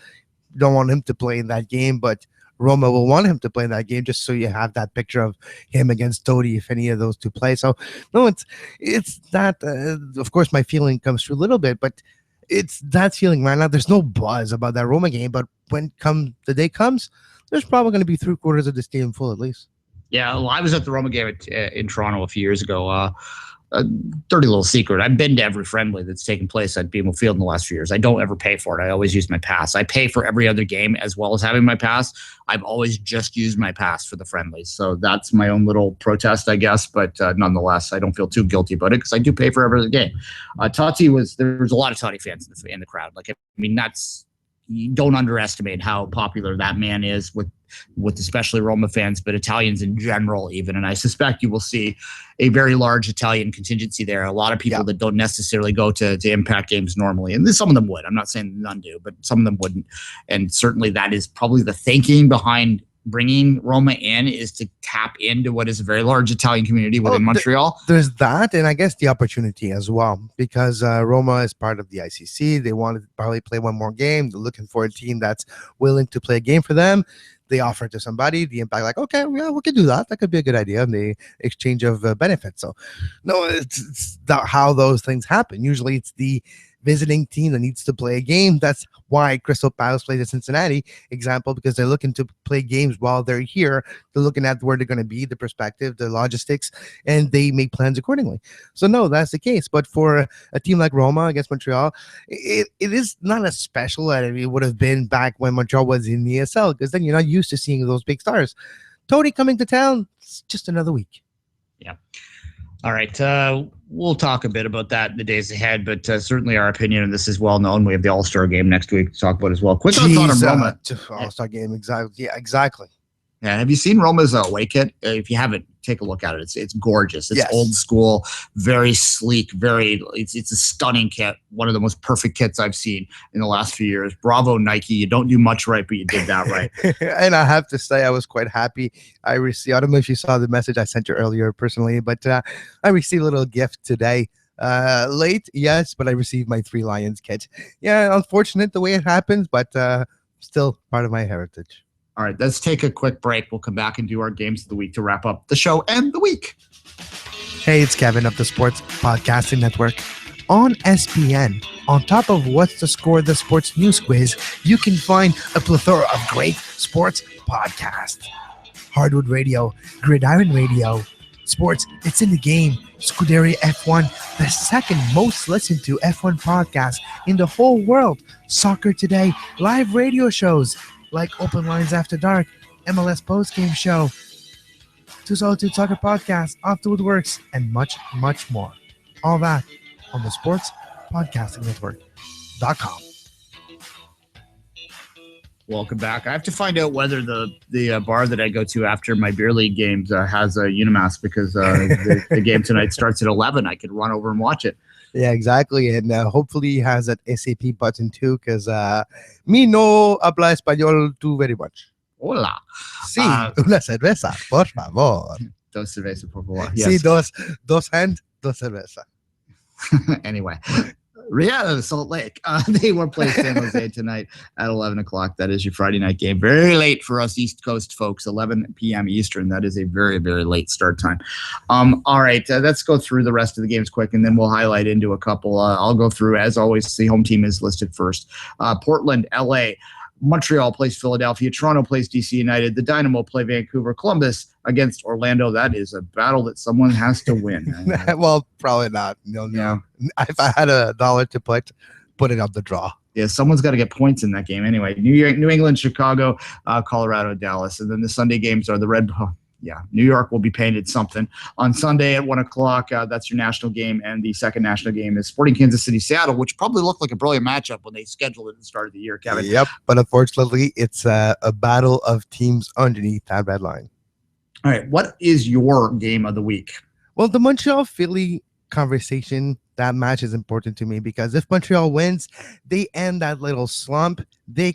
S1: You don't want him to play in that game, but Roma will want him to play in that game just so you have that picture of him against Totti if any of those two play. So no, it's that. Of course, my feeling comes through a little bit, but it's that feeling right now. There's no buzz about that Roma game, but when the day comes, there's probably going to be 3/4 of the stadium full at least.
S5: Yeah, well, I was at the Roma game in Toronto a few years ago. A dirty little secret. I've been to every friendly that's taken place at BMO Field in the last few years. I don't ever pay for it. I always use my pass. I pay for every other game as well as having my pass. I've always just used my pass for the friendlies. So that's my own little protest, I guess. But nonetheless, I don't feel too guilty about it because I do pay for every other game. There was a lot of Totti fans in the crowd. Like, I mean, you don't underestimate how popular that man is with especially Roma fans, but Italians in general even. And I suspect you will see a very large Italian contingency there. A lot of people that don't necessarily go to impact games normally. And some of them would. I'm not saying none do, but some of them wouldn't. And certainly that is probably the thinking behind bringing Roma in, is to tap into what is a very large Italian community within Montreal.
S1: There's that, and I guess the opportunity as well, because Roma is part of the ICC. They want to probably play one more game. They're looking for a team that's willing to play a game for them. They offer it to somebody. The Impact like, okay, yeah, we can do that. That could be a good idea in the exchange of benefits. So, no, it's how those things happen. Usually it's the visiting team that needs to play a game. That's why Crystal Palace plays at Cincinnati, example, because they're looking to play games while they're here. They're looking at where they're going to be, the perspective, the logistics, and they make plans accordingly. So no, that's the case. But for a team like Roma against Montreal, it is not as special as it would have been back when Montreal was in the ESL, because then you're not used to seeing those big stars. Totti coming to town, it's just another week.
S5: Yeah. All right. We'll talk a bit about that in the days ahead, but certainly our opinion on this is well known. We have the All-Star game next week to talk about as well. Quick thought on Roma.
S1: All-Star game, exactly. Yeah, exactly.
S5: Yeah, have you seen Roma's away kit? If you haven't, take a look at it. It's gorgeous. It's old school, very sleek, it's a stunning kit. One of the most perfect kits I've seen in the last few years. Bravo, Nike. You don't do much right, but you did that right.
S1: And I have to say, I was quite happy. I don't know if you saw the message I sent you earlier personally, but I received a little gift today. Late, yes, but I received my 3 Lions kit. Yeah, unfortunate the way it happens, but still part of my heritage.
S5: All right, let's take a quick break. We'll come back and do our games of the week to wrap up the show and the week.
S1: Hey, it's Kevin of the Sports Podcasting Network. On SPN, on top of What's the Score, the Sports News Quiz, you can find a plethora of great sports podcasts. Hardwood Radio, Gridiron Radio, Sports, It's in the Game, Scuderia F1, the second most listened to F1 podcast in the whole world, Soccer Today, live radio shows, like Open Lines After Dark, MLS Postgame Show, Two Solitudes Soccer Podcast, Off the Woodworks, and much, much more. All that on the Sports Podcasting Network.com.
S5: Welcome back. I have to find out whether the bar that I go to after my beer league games has a Unimask, because the game tonight starts at 11. I could run over and watch it.
S1: Yeah, exactly. And hopefully he has that SAP button too, because me no habla español too very much.
S5: Hola.
S1: Sí, una cerveza, por favor.
S5: Dos cervezas, por favor. Yes.
S1: Sí, dos hand, dos cerveza.
S5: Anyway, Real Salt Lake. They will play San Jose tonight at 11 o'clock. That is your Friday night game. Very late for us East Coast folks, 11 p.m. Eastern. That is a very, very late start time. All right, let's go through the rest of the games quick, and then we'll highlight into a couple. I'll go through, as always, the home team is listed first. Portland, L.A., Montreal plays Philadelphia. Toronto plays DC United. The Dynamo play Vancouver. Columbus against Orlando. That is a battle that someone has to win.
S1: Well, probably not. No. Yeah. If I had $1 to put it up the draw.
S5: Yeah, someone's got to get points in that game. Anyway, New England, Chicago, Colorado, Dallas. And then the Sunday games are New York will be painted something. On Sunday at 1 o'clock, that's your national game. And the second national game is Sporting Kansas City, Seattle, which probably looked like a brilliant matchup when they scheduled it at the start of the year, Kevin.
S1: Yep, but unfortunately, it's a battle of teams underneath that red line.
S5: All right, what is your game of the week?
S1: Well, the Montreal-Philly conversation, that match is important to me, because if Montreal wins, they end that little slump. They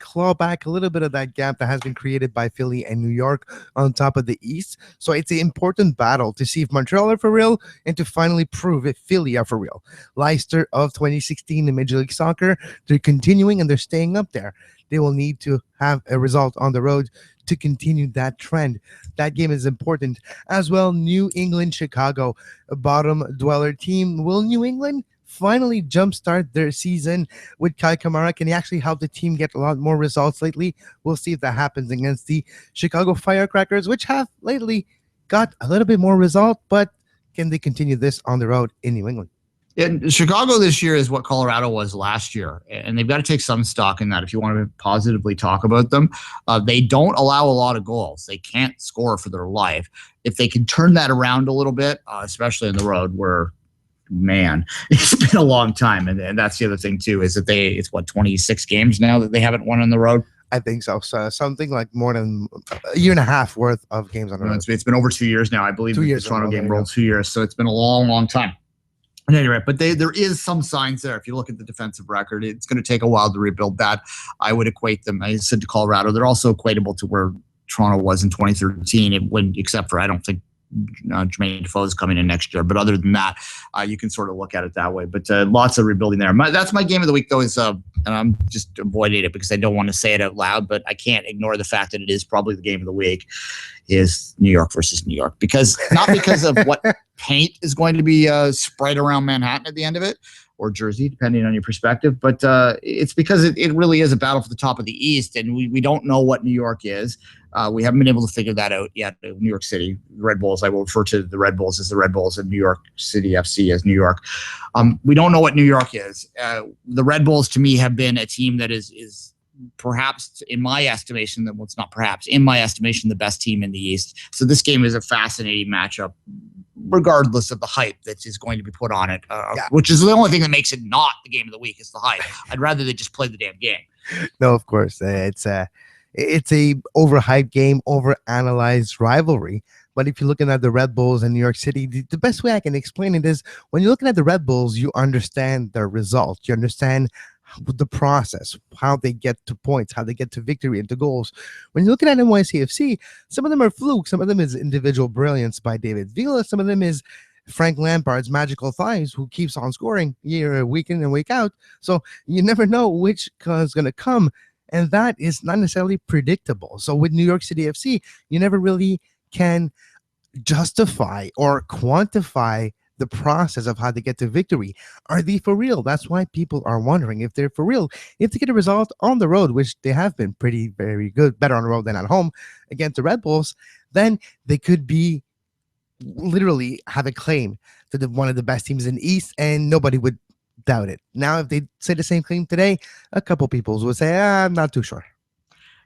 S1: claw back a little bit of that gap that has been created by Philly and New York on top of the East. So it's an important battle to see if Montreal are for real and to finally prove if Philly are for real. Leicester of 2016 in Major League Soccer, they're continuing and they're staying up there. They will need to have a result on the road to continue that trend. That game is important as well. New England, Chicago, a bottom dweller team. Will New England finally jumpstart their season with Kai Kamara? Can he actually help the team get a lot more results lately? We'll see if that happens against the Chicago Firecrackers, which have lately got a little bit more result, but can they continue this on the road in New England?
S5: And Chicago this year is what Colorado was last year, and they've got to take some stock in that if you want to positively talk about them. They don't allow a lot of goals. They can't score for their life. If they can turn that around a little bit, especially on the road where, man, it's been a long time. And that's the other thing, too, is that it's 26 games now that they haven't won on the road?
S1: I think so. So something like more than a year and a half worth of games on the road.
S5: It's been over 2 years now. I believe
S1: 2 years
S5: the Toronto game rolled 2 years. So it's been a long, long time. At any rate, but there is some signs there. If you look at the defensive record, it's going to take a while to rebuild that. I would equate them, I said, to Colorado. They're also equatable to where Toronto was in 2013, except for I don't think Jermaine Defoe is coming in next year. But other than that, you can sort of look at it that way. But lots of rebuilding there. That's my game of the week, though, and I'm just avoiding it because I don't want to say it out loud, but I can't ignore the fact that it is probably the game of the week, is New York versus New York. Not because of what paint is going to be spread around Manhattan at the end of it, or Jersey, depending on your perspective, but it's because it really is a battle for the top of the East, and we don't know what New York is. We haven't been able to figure that out yet. New York City, Red Bulls, I will refer to the Red Bulls as the Red Bulls and New York City FC as New York. We don't know what New York is. The Red Bulls, to me, have been a team that is perhaps, in my estimation, in my estimation, the best team in the East. So this game is a fascinating matchup, regardless of the hype that is going to be put on it, which is the only thing that makes it not the game of the week is the hype. I'd rather they just play the damn game.
S1: No, of course. It's a overhyped game, overanalyzed rivalry. But if you're looking at the Red Bulls in New York City, the best way I can explain it is when you're looking at the Red Bulls, you understand their results. You understand the process, how they get to points, how they get to victory and to goals. When you're looking at NYCFC, some of them are flukes. Some of them is individual brilliance by David Villa. Some of them is Frank Lampard's magical thighs, who keeps on scoring week in and week out. So you never know which is going to come. And that is not necessarily predictable. So with New York City FC, you never really can justify or quantify the process of how they get to victory. Are they for real? That's why people are wondering if they're for real. If they get a result on the road, which they have been very good, better on the road than at home against the Red Bulls, then they could be literally have a claim to one of the best teams in the East, and nobody would doubt it. Now, if they say the same claim today, a couple people would say, I'm not too sure.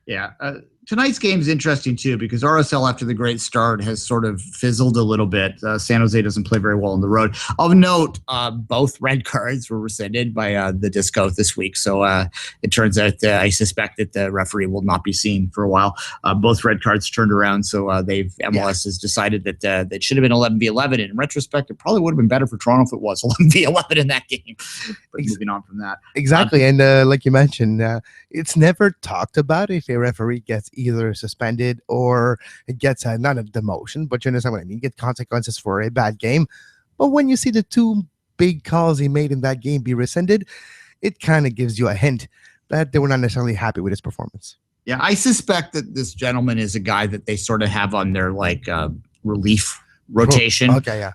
S5: Yeah. Tonight's game is interesting, too, because RSL, after the great start, has sort of fizzled a little bit. San Jose doesn't play very well on the road. Of note, both red cards were rescinded by the Disco this week. So it turns out I suspect that the referee will not be seen for a while. Both red cards turned around. So MLS has decided that it should have been 11v11. And in retrospect, it probably would have been better for Toronto if it was 11v11 in that game. But moving on from that.
S1: Exactly. And like you mentioned, it's never talked about if a referee gets either suspended or it gets not a demotion, but you understand what I mean, get consequences for a bad game. But when you see the two big calls he made in that game be rescinded, it kind of gives you a hint that they were not necessarily happy with his performance.
S5: Yeah, I suspect that this gentleman is a guy that they sort of have on their relief rotation.
S1: Okay, yeah.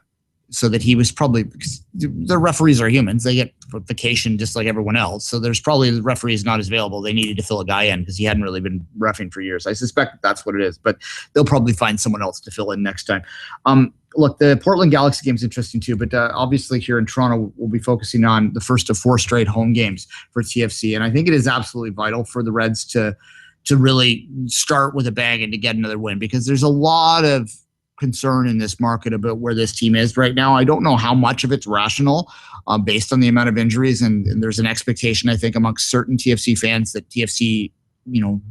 S5: So that he was probably, because the referees are humans, they get vacation just like everyone else. So there's probably the referee is not as available. They needed to fill a guy in because he hadn't really been reffing for years. I suspect that's what it is, but they'll probably find someone else to fill in next time. Look, the Portland Galaxy game is interesting too, but obviously here in Toronto, we'll be focusing on the first of 4 straight home games for TFC. And I think it is absolutely vital for the Reds to really start with a bang and to get another win, because there's a lot of concern in this market about where this team is right now. I don't know how much of it's rational based on the amount of injuries, and there's an expectation, I think, amongst certain TFC fans that TFC,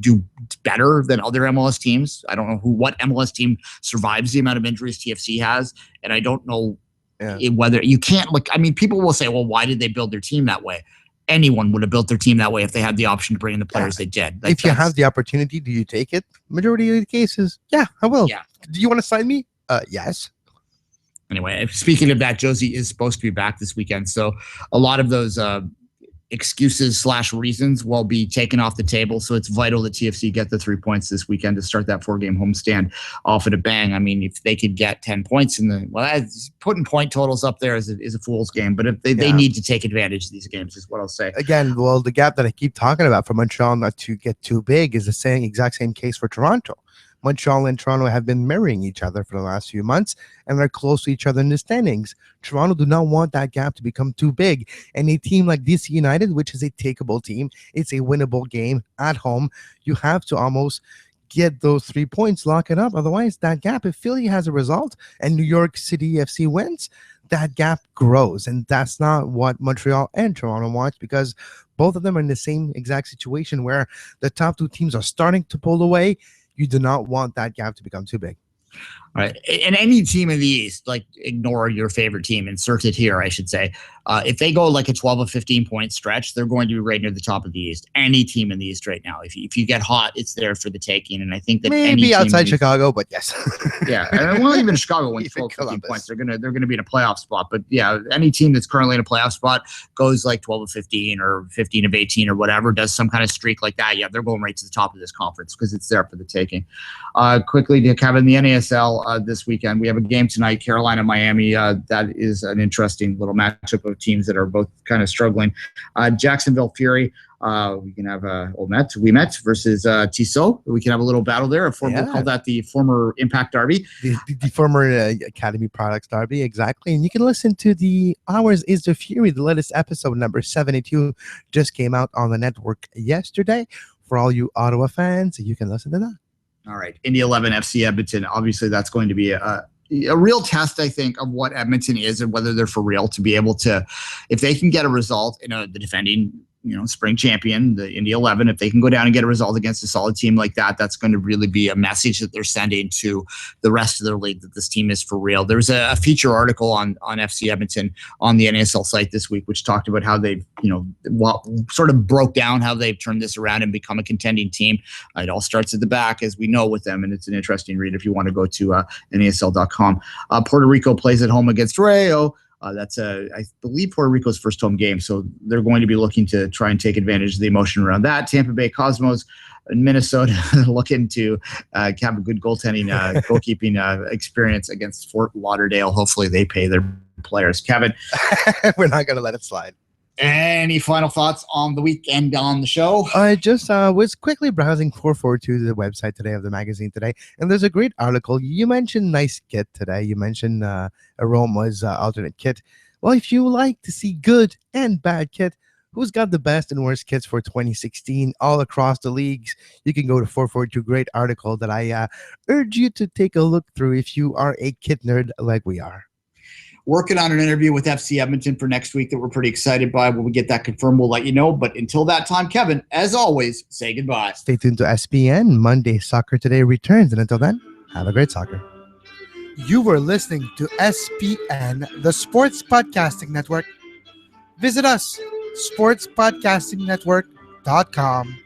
S5: do better than other MLS teams. I don't know what MLS team survives the amount of injuries TFC has, and I don't know Whether you can't look, I mean, people will say, well, why did they build their team that way? Anyone would have built their team that way if they had the option to bring in the players they did.
S1: If you have the opportunity, do you take it? Majority of the cases, yeah, I will.
S5: Yeah.
S1: Do you want to sign me? Yes.
S5: Anyway, speaking of that, Josie is supposed to be back this weekend. So a lot of those excuses / reasons will be taken off the table. So it's vital that TFC get the 3 points this weekend to start that 4-game homestand off at a bang. I mean, if they could get 10 points putting point totals up there is a fool's game. But if they need to take advantage of these games is what I'll say.
S1: Again, well, the gap that I keep talking about for Montreal not to get too big is the exact same case for Toronto. Montreal and Toronto have been mirroring each other for the last few months, and they're close to each other in the standings. Toronto do not want that gap to become too big. And a team like DC United, which is a takeable team, it's a winnable game at home. You have to almost get those 3 points, lock it up. Otherwise, that gap, if Philly has a result and New York City FC wins, that gap grows. And that's not what Montreal and Toronto want, because both of them are in the same exact situation where the top two teams are starting to pull away. You do not want that gap to become too big.
S5: All right. And any team in the East, like ignore your favorite team, insert it here, I should say. If they go like a 12 or 15 point stretch, they're going to be right near the top of the East. Any team in the East right now. If you get hot, it's there for the taking. And I think that
S1: maybe outside Chicago, but yes.
S5: Yeah. And well, even Chicago wins 12, 15 points. They're gonna be in a playoff spot. But yeah, any team that's currently in a playoff spot goes like 12 of 15 or 15 of 18 or whatever, does some kind of streak like that. Yeah, they're going right to the top of this conference because it's there for the taking. Quickly to Kevin, the NASL this weekend. We have a game tonight, Carolina, Miami. That is an interesting little matchup of teams that are both kind of struggling. Jacksonville Fury. We can have We Met versus Tissot. We can have a little battle there. We'll call that the former Impact Derby.
S1: The former Academy Products Derby, exactly. And you can listen to the Ours is the Fury. The latest episode, number 72, just came out on the network yesterday. For all you Ottawa fans, you can listen to that.
S5: All right. Indy 11 FC Edmonton. Obviously, that's going to be a real test, I think, of what Edmonton is and whether they're for real to be able to, if they can get a result in the defending spring champion, the Indy 11, if they can go down and get a result against a solid team like that, that's going to really be a message that they're sending to the rest of their league that this team is for real. There's a feature article on FC Edmonton on the NASL site this week, which talked about how they've, sort of broke down how they've turned this around and become a contending team. It all starts at the back, as we know, with them, and it's an interesting read if you want to go to NASL.com. Puerto Rico plays at home against Rayo. That's I believe Puerto Rico's first home game, so they're going to be looking to try and take advantage of the emotion around that. Tampa Bay Cosmos in Minnesota looking to have a good goalkeeping experience against Fort Lauderdale. Hopefully they pay their players. Kevin,
S1: we're not going to let it slide.
S5: Any final thoughts on the weekend on the show?
S1: I just was quickly browsing 442, the website today of the magazine today, and there's a great article. You mentioned nice kit today. You mentioned Aroma's alternate kit. Well, if you like to see good and bad kit, who's got the best and worst kits for 2016 all across the leagues, you can go to 442. Great article that I urge you to take a look through if you are a kit nerd like we are.
S5: Working on an interview with FC Edmonton for next week that we're pretty excited by. When we get that confirmed, we'll let you know. But until that time, Kevin, as always, say goodbye.
S1: Stay tuned to SPN. Monday Soccer Today returns. And until then, have a great soccer. You were listening to SPN, the Sports Podcasting Network. Visit us, sportspodcastingnetwork.com.